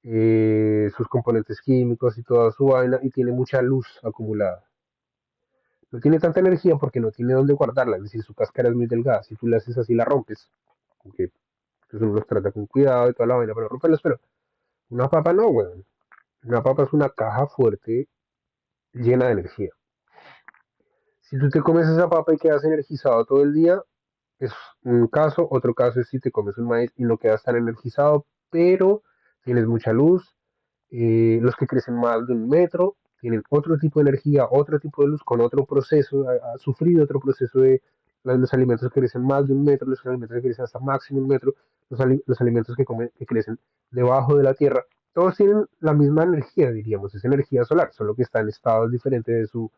sus componentes químicos y toda su vaina, y tiene mucha luz acumulada. No tiene tanta energía porque no tiene dónde guardarla, es decir, su cáscara es muy delgada. Si tú la haces así, la rompes. Aunque pues, uno los trata con cuidado y toda la vaina para romperlos, pero una papa no, weón. Una papa es una caja fuerte llena de energía. Si tú te comes esa papa y quedas energizado todo el día, es un caso. Otro caso es si te comes un maíz y no quedas tan energizado, pero tienes mucha luz. Los que crecen más de 1 metro tienen otro tipo de energía, otro tipo de luz, con otro proceso, ha sufrido otro proceso de los alimentos que crecen más de 1 metro, los alimentos que crecen hasta máximo 1 metro, los alimentos que crecen debajo de la tierra. Todos tienen la misma energía, diríamos, es energía solar, solo que está en estados diferentes de su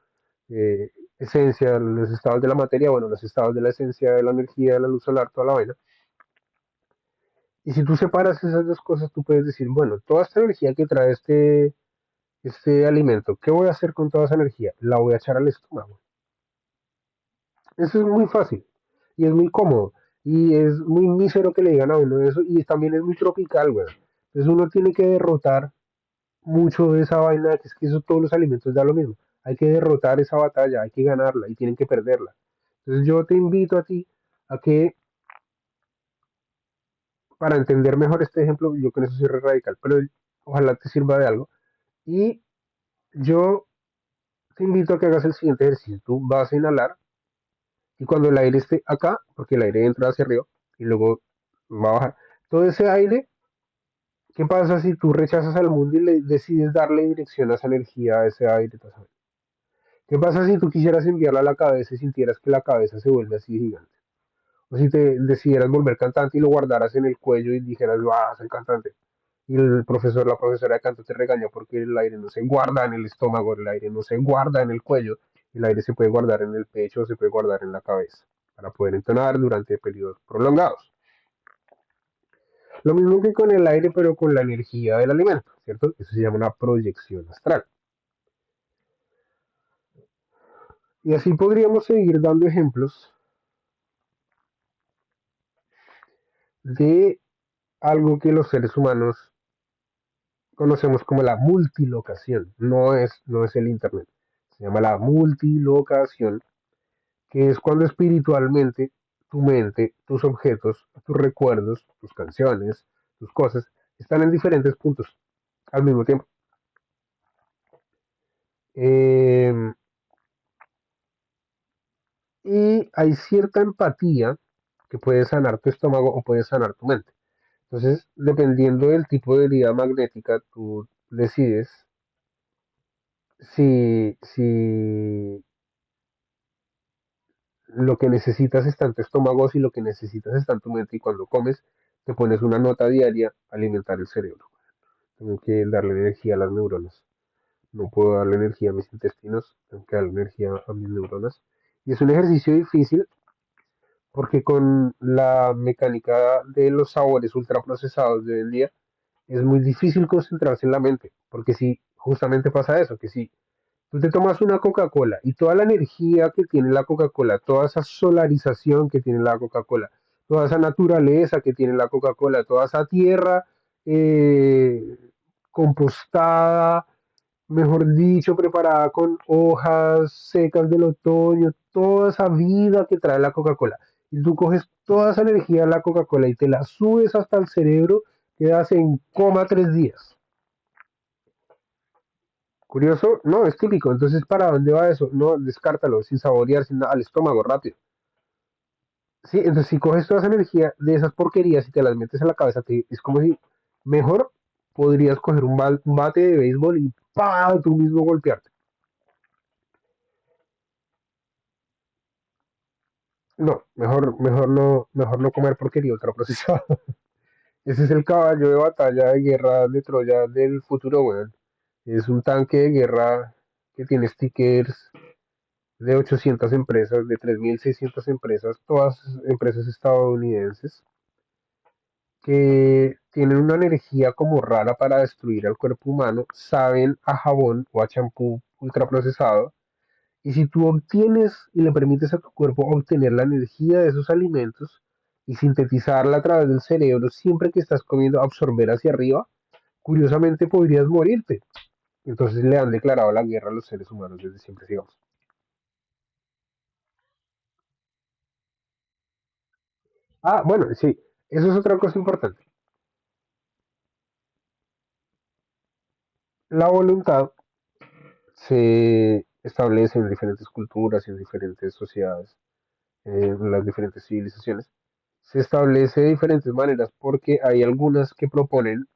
esencia, los estados de la materia, bueno, los estados de la esencia de la energía, de la luz solar, toda la vaina. Y si tú separas esas dos cosas, tú puedes decir, bueno, toda esta energía que trae este alimento, ¿qué voy a hacer con toda esa energía? La voy a echar al estómago. Eso es muy fácil y es muy cómodo y es muy mísero que le digan a uno eso y también es muy tropical, güey. Entonces uno tiene que derrotar mucho de esa vaina, que es que eso todos los alimentos da lo mismo. Hay que derrotar esa batalla, hay que ganarla y tienen que perderla. Entonces yo te invito a ti a que, para entender mejor este ejemplo, yo con eso soy re radical, pero ojalá te sirva de algo. Y yo te invito a que hagas el siguiente ejercicio. Tú vas a inhalar y cuando el aire esté acá, porque el aire entra hacia arriba y luego va a bajar, todo ese aire, ¿qué pasa si tú rechazas al mundo y le decides darle dirección a esa energía, a ese aire? ¿Qué pasa si tú quisieras enviarla a la cabeza y sintieras que la cabeza se vuelve así gigante? O si te decidieras volver cantante y lo guardaras en el cuello y dijeras, ah, soy cantante. Y el profesor, la profesora de canto te regaña porque el aire no se guarda en el estómago, el aire no se guarda en el cuello, el aire se puede guardar en el pecho o se puede guardar en la cabeza para poder entonar durante periodos prolongados. Lo mismo que con el aire, pero con la energía del alimento, ¿cierto? Eso se llama una proyección astral. Y así podríamos seguir dando ejemplos de algo que los seres humanos conocemos como la multilocación. No es el Internet. Se llama la multilocación, que es cuando espiritualmente tu mente, tus objetos, tus recuerdos, tus canciones, tus cosas, están en diferentes puntos al mismo tiempo. Eh, y hay cierta empatía que puede sanar tu estómago o puede sanar tu mente. Entonces, dependiendo del tipo de herida magnética, tú decides si lo que necesitas está en tu estómago, si lo que necesitas está en tu mente, y cuando comes te pones una nota diaria a alimentar el cerebro. Tengo que darle energía a las neuronas. No puedo darle energía a mis intestinos, tengo que darle energía a mis neuronas. Y es un ejercicio difícil porque con la mecánica de los sabores ultraprocesados de hoy en día es muy difícil concentrarse en la mente. Porque si justamente pasa eso, que si tú te tomas una Coca-Cola y toda la energía que tiene la Coca-Cola, toda esa solarización que tiene la Coca-Cola, toda esa naturaleza que tiene la Coca-Cola, toda esa tierra eh, compostada, mejor dicho, preparada con hojas secas del otoño, toda esa vida que trae la Coca-Cola. Y tú coges toda esa energía de la Coca-Cola y te la subes hasta el cerebro, quedas en coma 3 días. Curioso, no, es típico. Entonces, ¿para dónde va eso? No, descártalo, sin saborear, sin nada, al estómago, rápido. Sí, entonces si coges toda esa energía de esas porquerías y te las metes a la cabeza, es como si mejor podrías coger un bate de béisbol y ¡pa! Tú mismo golpearte. No, mejor no comer porquería ultraprocesada. Ese es el caballo de batalla de guerra de Troya del futuro, weón. Es un tanque de guerra que tiene stickers de 800 empresas, de 3.600 empresas, todas empresas estadounidenses, que tienen una energía como rara para destruir al cuerpo humano, saben a jabón o a champú ultraprocesado, y si tú obtienes y le permites a tu cuerpo obtener la energía de esos alimentos y sintetizarla a través del cerebro siempre que estás comiendo, absorber hacia arriba, curiosamente podrías morirte. Entonces le han declarado la guerra a los seres humanos desde siempre, digamos. Ah, bueno, sí, eso es otra cosa importante. La voluntad se establece en diferentes culturas y en diferentes sociedades, en las diferentes civilizaciones. Se establece de diferentes maneras porque hay algunas que proponen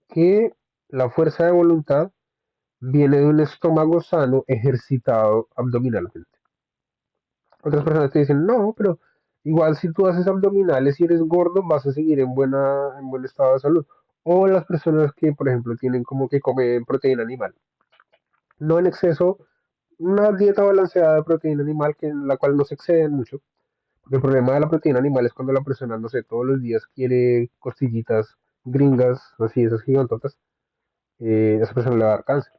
que la fuerza de voluntad viene de un estómago sano ejercitado abdominalmente. Otras personas te dicen, no, pero igual si tú haces abdominales y eres gordo, vas a seguir en buen estado de salud. O las personas que, por ejemplo, tienen como que comen proteína animal. No en exceso, una dieta balanceada de proteína animal que, en la cual no se exceden mucho. Porque el problema de la proteína animal es cuando la persona, no sé, todos los días quiere costillitas gringas, así, esas gigantotas, a esa persona le va a dar cáncer.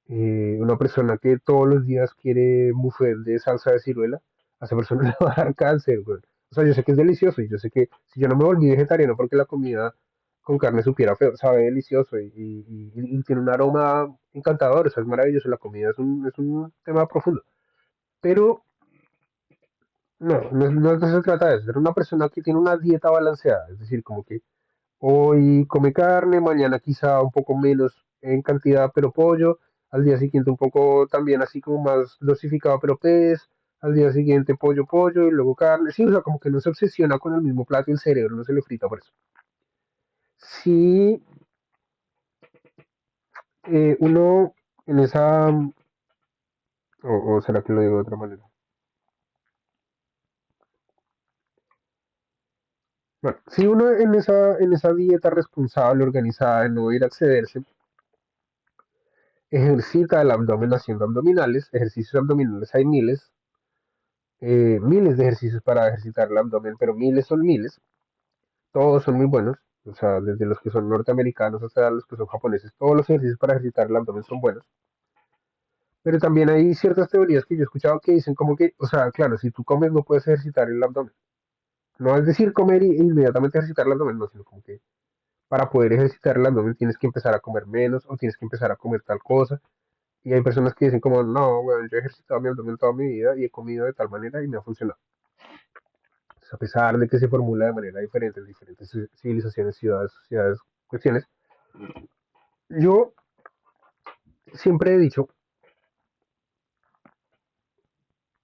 Una persona que todos los días quiere buffet de salsa de ciruela, a esa persona le va a dar cáncer, güey. O sea, yo sé que es delicioso y yo sé que si yo no me volví vegetariano porque la comida con carne supiera feo, sabe delicioso y tiene un aroma encantador, o sea, es maravilloso, la comida es un tema profundo. Pero no de eso se trata de eso, es una persona que tiene una dieta balanceada, es decir, como que hoy come carne, mañana quizá un poco menos en cantidad, pero pollo. Al día siguiente un poco también así como más dosificado, pero pez. Al día siguiente pollo, pollo y luego carne. Sí, o sea, como que no se obsesiona con el mismo plato y el cerebro no se le frita por eso. Sí, uno en esa... o será que lo digo de otra manera. Bueno, si uno en esa dieta responsable, organizada, de no ir a excederse, ejercita el abdomen haciendo abdominales, ejercicios abdominales hay miles, miles de ejercicios para ejercitar el abdomen, pero miles son miles, todos son muy buenos, o sea, desde los que son norteamericanos hasta los que son japoneses, todos los ejercicios para ejercitar el abdomen son buenos, pero también hay ciertas teorías que yo he escuchado que dicen como que, o sea, claro, si tú comes no puedes ejercitar el abdomen, no es decir comer y inmediatamente ejercitar el abdomen, no, sino como que para poder ejercitar el abdomen tienes que empezar a comer menos o tienes que empezar a comer tal cosa. Y hay personas que dicen como, no, bueno, yo he ejercitado mi abdomen toda mi vida y he comido de tal manera y me ha funcionado. Pues, a pesar de que se formula de manera diferente en diferentes civilizaciones, ciudades, sociedades, cuestiones, yo siempre he dicho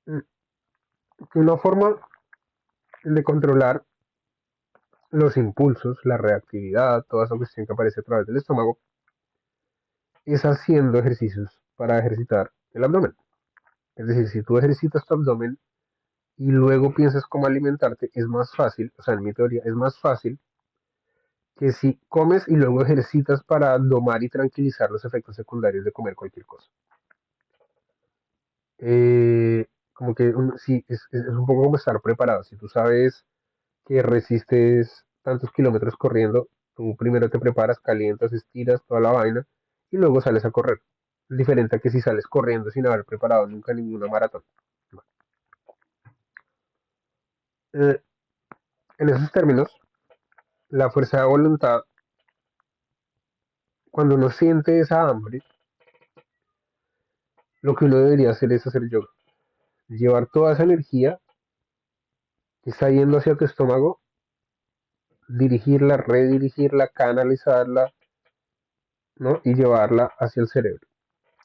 mm, que una forma de controlar los impulsos, la reactividad, toda esa cuestión que aparece a través del estómago, es haciendo ejercicios para ejercitar el abdomen. Es decir, si tú ejercitas tu abdomen y luego piensas cómo alimentarte, es más fácil, o sea, en mi teoría, es más fácil que si comes y luego ejercitas para domar y tranquilizar los efectos secundarios de comer cualquier cosa. Como que sí, es un poco como estar preparado. Si tú sabes que resistes tantos kilómetros corriendo, tú primero te preparas, calientas, estiras toda la vaina y luego sales a correr. Es diferente a que si sales corriendo sin haber preparado nunca ninguna maratón. Eh, en esos términos, la fuerza de voluntad, cuando uno siente esa hambre, lo que uno debería hacer es hacer yoga. Llevar toda esa energía que está yendo hacia tu estómago, dirigirla, redirigirla, canalizarla, ¿no? Y llevarla hacia el cerebro,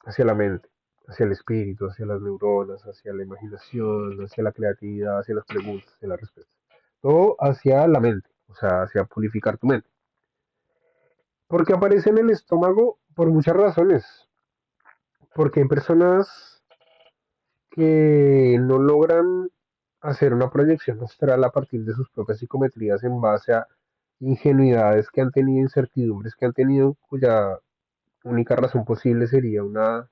hacia la mente, hacia el espíritu, hacia las neuronas, hacia la imaginación, hacia la creatividad, hacia las preguntas, hacia las respuestas. Todo hacia la mente, o sea, hacia purificar tu mente. Porque aparece en el estómago por muchas razones. Porque hay personas que no logran hacer una proyección astral a partir de sus propias psicometrías en base a ingenuidades que han tenido, incertidumbres que han tenido, cuya única razón posible sería una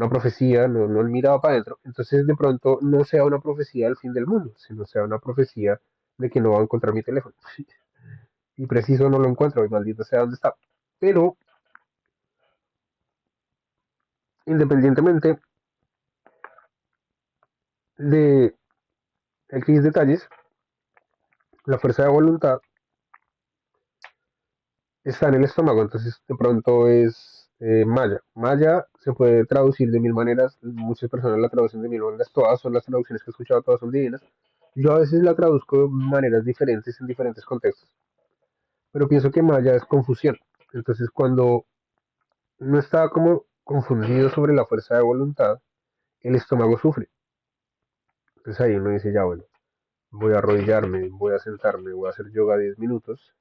profecía, no han mirado para adentro. Entonces de pronto no sea una profecía del fin del mundo, sino sea una profecía de que no va a encontrar mi teléfono. Y preciso no lo encuentro, y maldito sea dónde está. Pero independientemente de X detalles, la fuerza de voluntad está en el estómago, entonces de pronto es maya. Maya se puede traducir de mil maneras, muchas personas la traducen de mil maneras, todas son las traducciones que he escuchado, todas son divinas. Yo a veces la traduzco de maneras diferentes en diferentes contextos, pero pienso que maya es confusión. Entonces cuando uno está como confundido sobre la fuerza de voluntad, el estómago sufre. Entonces ahí uno dice, ya bueno, voy a arrodillarme, voy a sentarme, voy a hacer yoga 10 minutos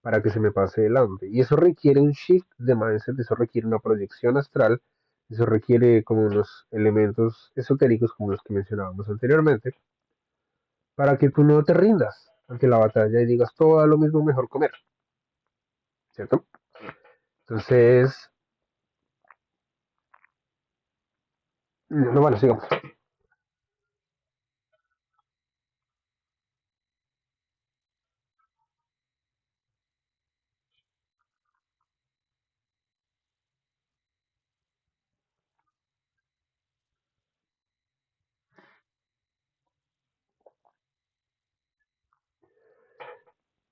para que se me pase el hambre. Y eso requiere un shift de mindset, eso requiere una proyección astral, eso requiere como unos elementos esotéricos como los que mencionábamos anteriormente, para que tú no te rindas ante la batalla y digas todo lo mismo, mejor comer, ¿cierto? Entonces, no, bueno, sigamos.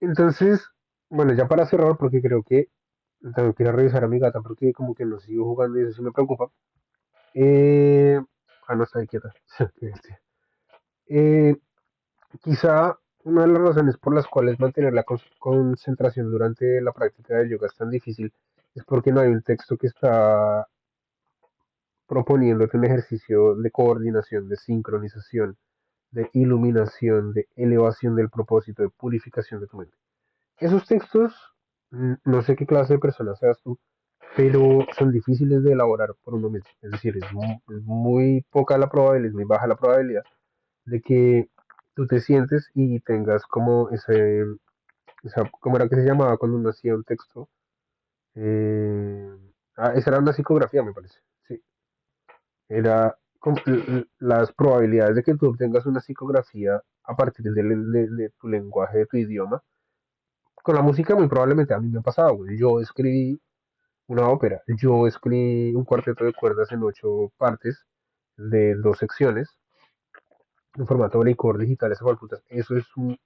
Entonces, bueno, ya para cerrar, porque creo que tengo que ir a revisar a mi gata porque como que no sigo jugando y eso sí me preocupa. Eh, no está ahí quieta. eh, Quizá una de las razones por las cuales mantener la concentración durante la práctica del yoga es tan difícil es porque no hay un texto que está proponiéndote un ejercicio de coordinación, de sincronización, de iluminación, de elevación del propósito, de purificación de tu mente. Esos textos, no sé qué clase de persona seas tú, pero son difíciles de elaborar por uno mismo. Es decir, es muy poca la probabilidad, es muy baja la probabilidad de que tú te sientes y tengas como ¿cómo era que se llamaba cuando uno hacía un texto? Eh, esa era una psicografía, me parece. Sí, era las probabilidades de que tú obtengas una psicografía a partir de tu lenguaje, de tu idioma. Con la música muy probablemente a mí me ha pasado, güey. Yo escribí una ópera, yo escribí un cuarteto de cuerdas en 8 partes de 2 secciones en formato breakcore digital, eso es una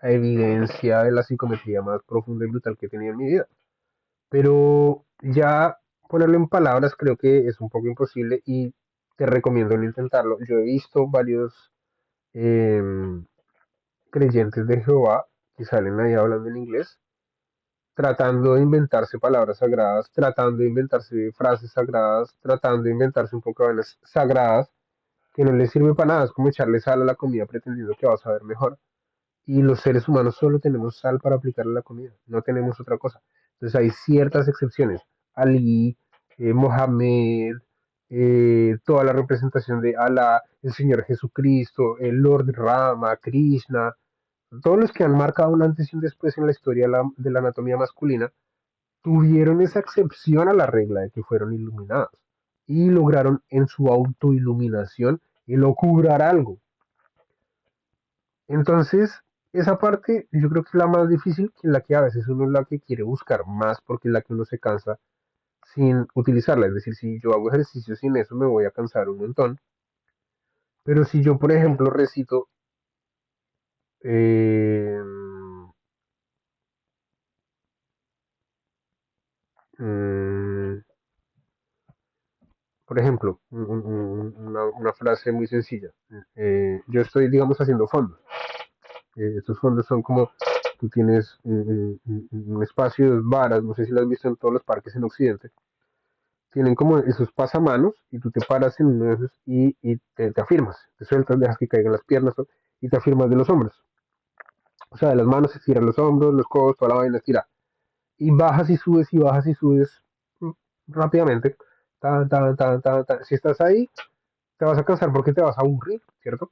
evidencia de la psicometría más profunda y brutal que he tenido en mi vida. Pero ya ponerlo en palabras creo que es un poco imposible y te recomiendo no intentarlo. Yo he visto varios eh, creyentes de Jehová que salen ahí hablando en inglés, tratando de inventarse palabras sagradas, tratando de inventarse frases sagradas, tratando de inventarse un poco de vainas sagradas que no les sirve para nada. Es como echarle sal a la comida pretendiendo que vas a ver mejor. Y los seres humanos solo tenemos sal para aplicarle a la comida, no tenemos otra cosa. Entonces hay ciertas excepciones. Ali, Mohammed, toda la representación de Allah, el Señor Jesucristo, el Lord Rama, Krishna, todos los que han marcado un antes y un después en la historia de la anatomía masculina, tuvieron esa excepción a la regla de que fueron iluminados y lograron en su autoiluminación el lograr algo. Entonces, Esa parte yo creo que es la más difícil, que la que a veces uno es la que quiere buscar más porque es la que uno se cansa sin utilizarla. Es decir, si yo hago ejercicio sin eso me voy a cansar un montón. Pero si yo, por ejemplo, recito, eh, mm, por ejemplo, una frase muy sencilla. Yo estoy, digamos, haciendo fondos. Estos fondos son como, tú tienes un espacio de varas, no sé si lo has visto en todos los parques en Occidente, tienen como esos pasamanos y tú te paras en uno de esos y te afirmas, te sueltas, dejas que caigan las piernas y te afirmas de los hombros. O sea, de las manos estiras los hombros, los codos, toda la vaina estira. Y bajas y subes mm, rápidamente. Tan, tan, tan, tan, tan. Si estás ahí, te vas a cansar porque te vas a aburrir, ¿cierto?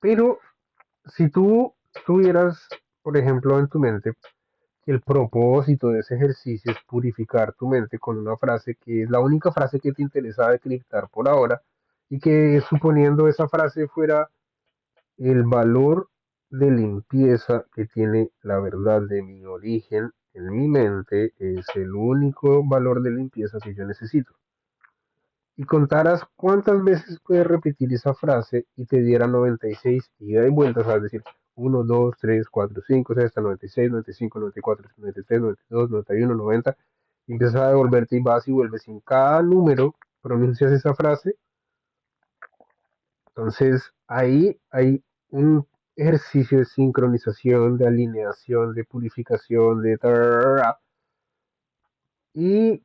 Pero si tú tuvieras, por ejemplo, en tu mente que el propósito de ese ejercicio es purificar tu mente con una frase que es la única frase que te interesa decriptar por ahora y que suponiendo esa frase fuera el valor de limpieza que tiene la verdad de mi origen en mi mente es el único valor de limpieza que yo necesito. Y contaras cuántas veces puedes repetir esa frase y te diera 96 ida y vueltas, es decir, 1, 2, 3, 4, 5, 6, hasta 96, 95, 94, 93, 92, 91, 90, y empiezas a devolverte y vas y vuelves. Y en cada número pronuncias esa frase. Entonces, ahí hay un ejercicio de sincronización, de alineación, de purificación, de... Y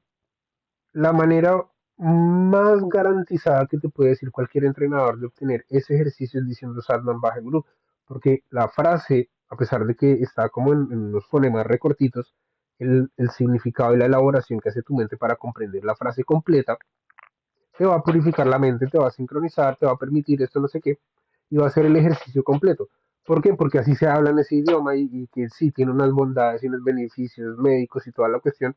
la manera más garantizada que te puede decir cualquier entrenador de obtener ese ejercicio es diciendo Satnam Bhaja Guru, porque la frase, a pesar de que está como en unos fonemas recortitos, el significado y la elaboración que hace tu mente para comprender la frase completa, te va a purificar la mente, te va a sincronizar, te va a permitir esto, no sé qué, y va a ser el ejercicio completo. ¿Por qué? Porque así se habla en ese idioma y que sí tiene unas bondades y unos beneficios médicos y toda la cuestión.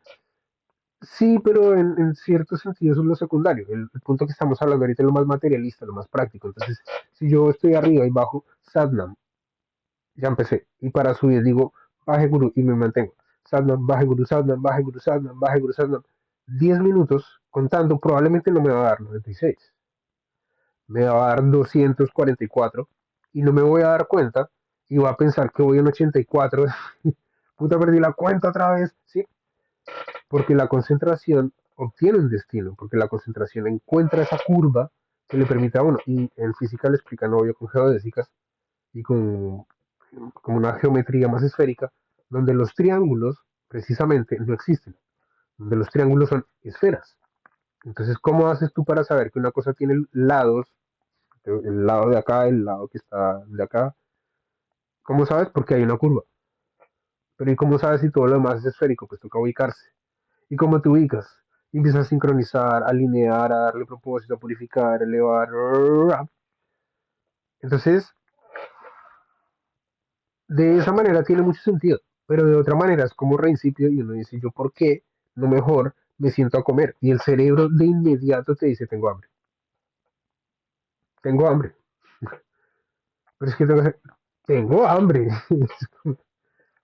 Sí, pero en cierto sentido eso es lo secundario. El punto que estamos hablando ahorita es lo más materialista, lo más práctico. Entonces, si yo estoy arriba y bajo Satnam, ya empecé. Y para subir digo baje guru y me mantengo. Satnam, baje guru, Satnam, baje guru, Satnam, baje guru, Satnam. 10 minutos contando, probablemente no me va a dar 96, me va a dar 244 y no me voy a dar cuenta y voy a pensar que voy en 84. Puta, perdí la cuenta otra vez. Sí, porque la concentración obtiene un destino, porque la concentración encuentra esa curva que le permite a uno, y en física le explican obvio con geodésicas y con una geometría más esférica, donde los triángulos precisamente no existen, donde los triángulos son esferas. Entonces, ¿cómo haces tú para saber que una cosa tiene lados, el lado de acá, el lado que está de acá? ¿Cómo sabes? Porque hay una curva. Pero ¿y cómo sabes si todo lo demás es esférico? Pues toca ubicarse. ¿Y cómo te ubicas? Y empiezas a sincronizar, a alinear, a darle propósito, a purificar, a elevar. Entonces, de esa manera tiene mucho sentido. Pero de otra manera es como principio y uno dice, ¿yo por qué no mejor me siento a comer? Y el cerebro de inmediato te dice, tengo hambre. Tengo hambre. Pero es que tengo hambre.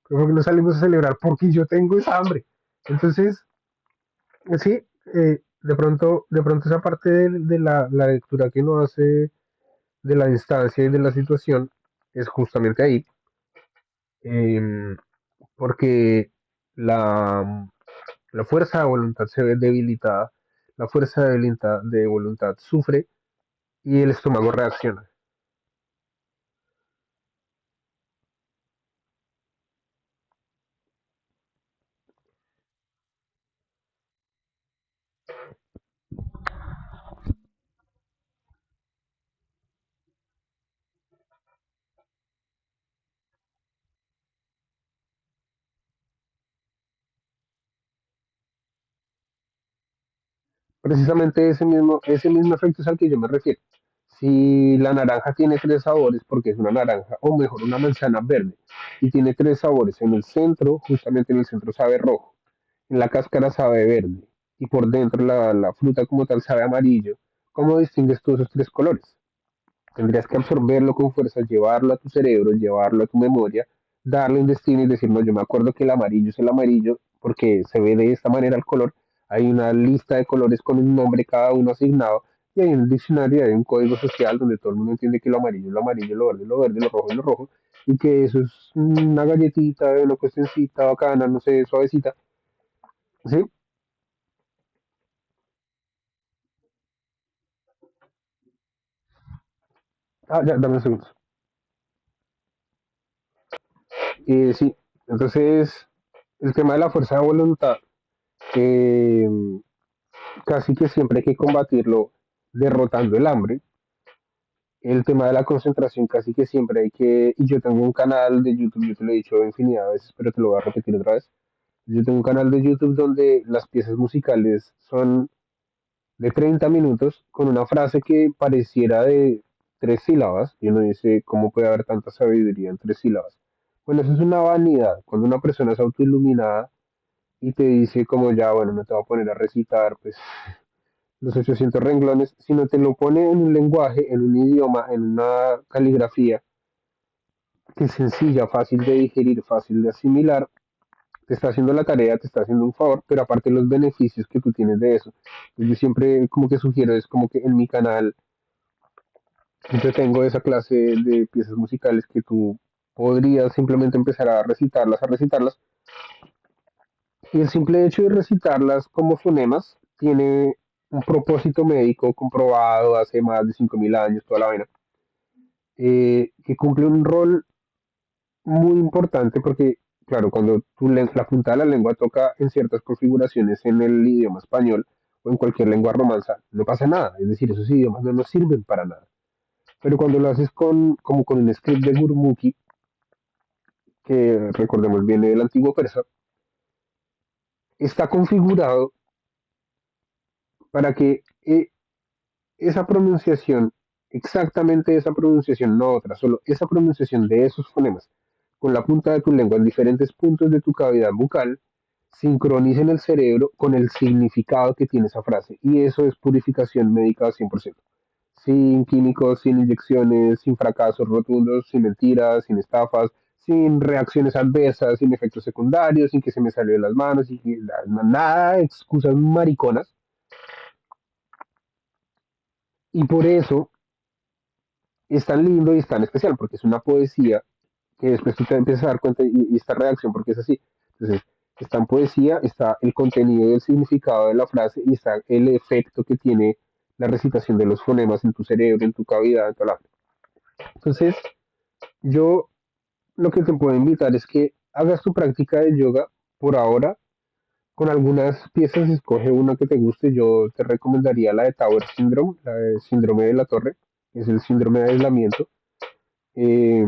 Como que no salimos a celebrar porque yo tengo esa hambre. Entonces, sí, de pronto esa parte de la lectura que uno hace de la distancia y de la situación es justamente ahí, eh, porque la, la fuerza de voluntad se ve debilitada, la fuerza de voluntad sufre y el estómago reacciona. Precisamente ese mismo efecto es al que yo me refiero. Si la naranja tiene tres sabores, porque es una naranja, o mejor, una manzana verde, y tiene tres sabores, en el centro, justamente en el centro sabe rojo, en la cáscara sabe verde, y por dentro la fruta como tal sabe amarillo, ¿cómo distingues tú esos tres colores? Tendrías que absorberlo con fuerza, llevarlo a tu cerebro, llevarlo a tu memoria, darle un destino y decir, no, yo me acuerdo que el amarillo es el amarillo porque se ve de esta manera el color. Hay una lista de colores con un nombre cada uno asignado y hay un diccionario, hay un código social donde todo el mundo entiende que lo amarillo es lo amarillo, lo verde es lo verde, lo rojo es lo rojo y que eso es una galletita, una cuestioncita bacana, no sé, suavecita. ¿Sí? Ah, ya, dame un segundo. Sí, entonces el tema de la fuerza de voluntad, eh, casi que siempre hay que combatirlo derrotando el hambre. El tema de la concentración, casi que siempre hay que, y yo tengo un canal de YouTube, yo te lo he dicho infinidad de veces, pero te lo voy a repetir otra vez. Yo tengo un canal de YouTube donde las piezas musicales son de 30 minutos con una frase que pareciera de tres sílabas, y uno dice, ¿cómo puede haber tanta sabiduría en tres sílabas? Bueno, eso es una vanidad. Cuando una persona es autoiluminada y te dice como ya, bueno, no te va a poner a recitar, pues los 800 renglones, sino te lo pone en un lenguaje, en un idioma, en una caligrafía que es sencilla, fácil de digerir, fácil de asimilar, te está haciendo la tarea, te está haciendo un favor, pero aparte los beneficios que tú tienes de eso. Yo siempre como que sugiero, es como que en mi canal siempre tengo esa clase de piezas musicales que tú podrías simplemente empezar a recitarlas, y el simple hecho de recitarlas como fonemas tiene un propósito médico comprobado hace más de 5.000 años, toda la vaina, que cumple un rol muy importante porque, claro, cuando la punta de la lengua toca en ciertas configuraciones en el idioma español o en cualquier lengua romanza, no pasa nada, es decir, esos idiomas no nos sirven para nada. Pero cuando lo haces como con un script de Gurmukhi, que recordemos viene del antiguo persa, está configurado para que esa pronunciación, exactamente esa pronunciación, no otra, solo esa pronunciación de esos fonemas con la punta de tu lengua en diferentes puntos de tu cavidad bucal, sincronicen el cerebro con el significado que tiene esa frase. Y eso es purificación médica al 100%. Sin químicos, sin inyecciones, sin fracasos rotundos, sin mentiras, sin estafas, sin reacciones adversas, sin efectos secundarios, sin que se me salió de las manos, sin nada, excusas mariconas. Y por eso es tan lindo y es tan especial, porque es una poesía que después tú te empiezas a dar cuenta y esta reacción, porque es así. Entonces, está en poesía, está el contenido y el significado de la frase y está el efecto que tiene la recitación de los fonemas en tu cerebro, en tu cavidad, en toda la... Entonces, yo lo que te puedo invitar es que hagas tu práctica de yoga por ahora con algunas piezas, escoge una que te guste. Yo te recomendaría la de Tower Syndrome, la de síndrome de la torre, que es el síndrome de aislamiento. Eh,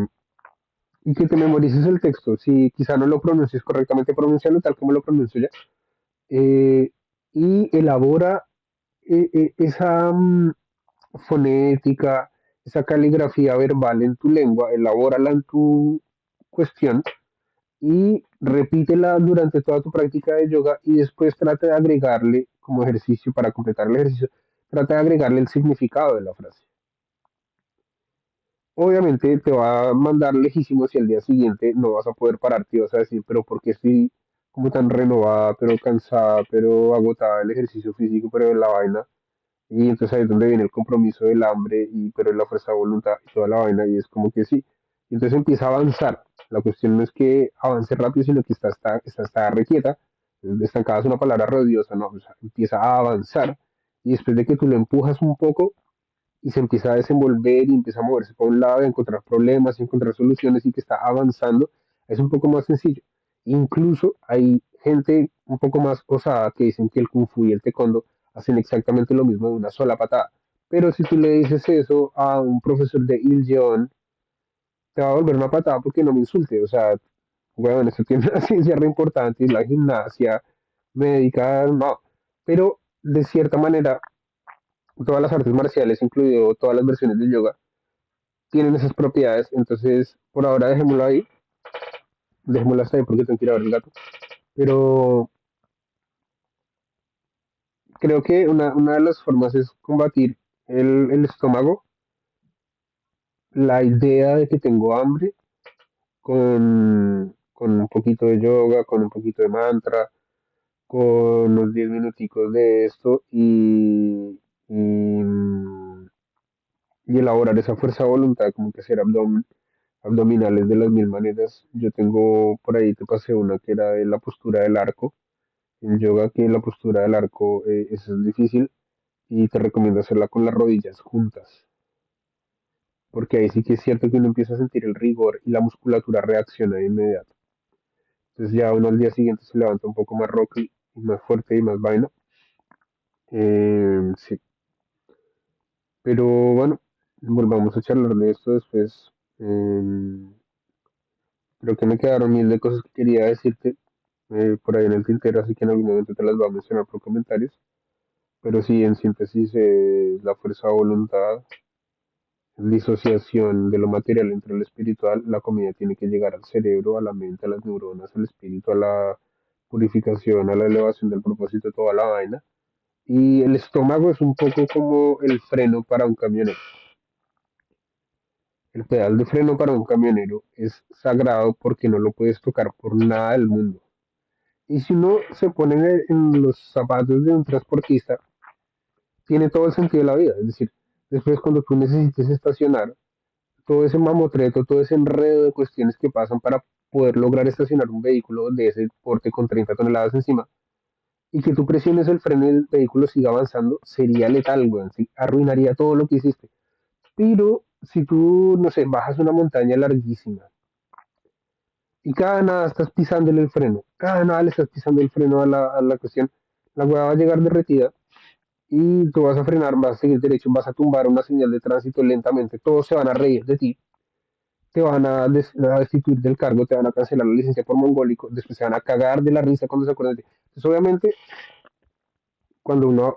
y que te memorices el texto. Si quizá no lo pronuncies correctamente, pronuncialo tal como lo pronuncio ya. Eh, y elabora esa fonética, esa caligrafía verbal en tu lengua, elabórala en tu cuestión y repítela durante toda tu práctica de yoga y después trata de agregarle como ejercicio, para completar el ejercicio, trata de agregarle el significado de la frase. Obviamente te va a mandar lejísimos y al día siguiente no vas a poder pararte y vas a decir, pero ¿por qué estoy como tan renovada, pero cansada, pero agotada del ejercicio físico, pero de la vaina? Y entonces ahí es donde viene el compromiso del hambre, y pero la fuerza de voluntad y toda la vaina, y es como que sí. Y entonces empieza a avanzar. La cuestión no es que avance rápido, sino que está requieta, estancada es una palabra rodiosa, no, o sea, empieza a avanzar, y después de que tú lo empujas un poco, y se empieza a desenvolver y empieza a moverse por un lado, a encontrar problemas, a encontrar soluciones y que está avanzando, es un poco más sencillo. Incluso hay gente un poco más osada que dicen que el Kung Fu y el Taekwondo hacen exactamente lo mismo de una sola patada. Pero si tú le dices eso a un profesor de Il Jeon, te va a volver una patada porque no me insulte. O sea, bueno, eso tiene una ciencia re importante, y la gimnasia médica, no. Pero de cierta manera, todas las artes marciales, incluido todas las versiones de yoga, tienen esas propiedades. Entonces, por ahora dejémoslo hasta ahí porque tengo que ir a ver el gato. Pero creo que una de las formas es combatir el estómago la idea de que tengo hambre con un poquito de yoga, con un poquito de mantra, con unos 10 minuticos de esto y elaborar esa fuerza de voluntad, como que hacer abdominales de las mil maneras. Yo tengo por ahí, te pasé una que era de la postura del arco, en yoga, que la postura del arco esa es difícil y te recomiendo hacerla con las rodillas juntas, porque ahí sí que es cierto que uno empieza a sentir el rigor y la musculatura reacciona de inmediato. Entonces ya uno al día siguiente se levanta un poco más rocky y más fuerte y más vaina. Sí, pero bueno, volvamos a charlar de esto después. Creo que me quedaron mil de cosas que quería decirte por ahí en el tintero, así que en algún momento te las voy a mencionar por comentarios. Pero sí, en síntesis, la fuerza de voluntad, disociación de lo material entre lo espiritual, la comida tiene que llegar al cerebro, a la mente, a las neuronas, al espíritu, a la purificación, a la elevación del propósito, toda la vaina. Y el estómago es un poco como el freno para un camionero. El pedal de freno para un camionero es sagrado porque no lo puedes tocar por nada del mundo. Y si uno se pone en los zapatos de un transportista, tiene todo el sentido de la vida. Es decir, después cuando tú necesites estacionar, todo ese mamotreto, todo ese enredo de cuestiones que pasan para poder lograr estacionar un vehículo de ese porte con 30 toneladas encima y que tú presiones el freno y el vehículo siga avanzando, sería letal, weón. ¿Sí? Arruinaría todo lo que hiciste. Pero si tú, no sé, bajas una montaña larguísima y cada nada estás pisándole el freno, cada nada le estás pisando el freno a la cuestión, la hueá va a llegar derretida y tú vas a frenar, vas a seguir derecho, vas a tumbar una señal de tránsito lentamente, todos se van a reír de ti, te van a destituir del cargo, te van a cancelar la licencia por mongólico, después se van a cagar de la risa cuando se acuerdan de ti. Entonces, obviamente, cuando uno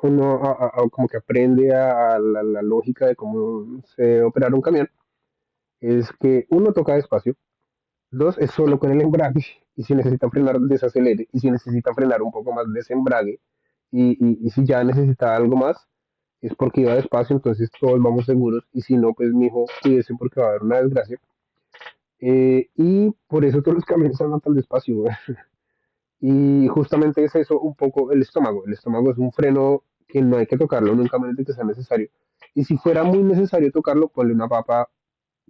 como que aprende a la lógica de cómo se operar un camión, es que uno toca despacio, dos es solo con el embrague, y si necesita frenar, desacelere, y si necesita frenar un poco más, desembrague, y si ya necesita algo más, es porque iba despacio, entonces todos vamos seguros, y si no, pues mi hijo, cuídese porque va a haber una desgracia. Y por eso todos los camiones andan tan despacio, güey. Y justamente es eso un poco el estómago. El estómago es un freno que no hay que tocarlo nunca menos de que sea necesario. Y si fuera muy necesario tocarlo, ponle una papa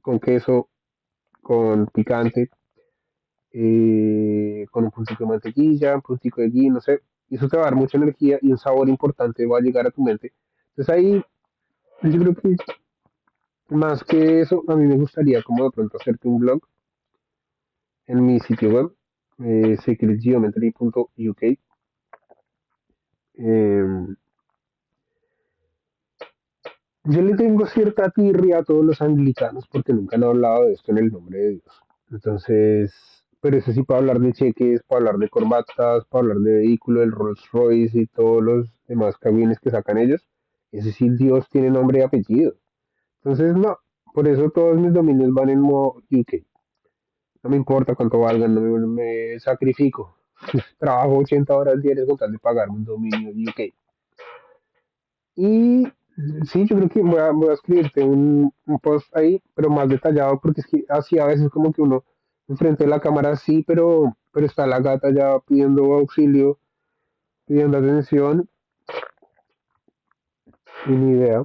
con queso, con picante, con un puntico de mantequilla, un puntico de ghee, no sé. Y eso te va a dar mucha energía y un sabor importante va a llegar a tu mente. Entonces ahí yo creo que más que eso, a mí me gustaría como de pronto hacerte un blog en mi sitio web, secretgeometry.uk. Eh, yo le tengo cierta tirria a todos los anglicanos porque nunca han hablado de esto en el nombre de Dios. Entonces, pero eso sí, para hablar de cheques, para hablar de corbatas, para hablar de vehículo, del Rolls Royce y todos los demás cabines que sacan ellos, ese sí Dios tiene nombre y apellido. Entonces, no, por eso todos mis dominios van en modo UK. No me importa cuánto valgan, no me sacrifico. Trabajo 80 horas diarias con tal de pagar un dominio UK. Y sí, yo creo que voy a escribirte un post ahí, pero más detallado, porque es que así a veces como que uno enfrente de la cámara sí, pero está la gata ya pidiendo auxilio, pidiendo atención, y ni idea.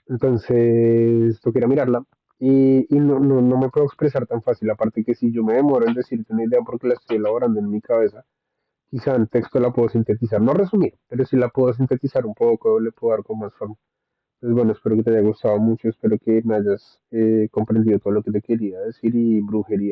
Entonces, toca mirarla. Y no me puedo expresar tan fácil, aparte que si yo me demoro en decirte una idea porque la estoy elaborando en mi cabeza, quizá en texto la puedo sintetizar, no resumir, pero si la puedo sintetizar un poco, le puedo dar con más forma. Entonces, bueno, espero que te haya gustado mucho, espero que me hayas comprendido todo lo que te quería decir y brujería.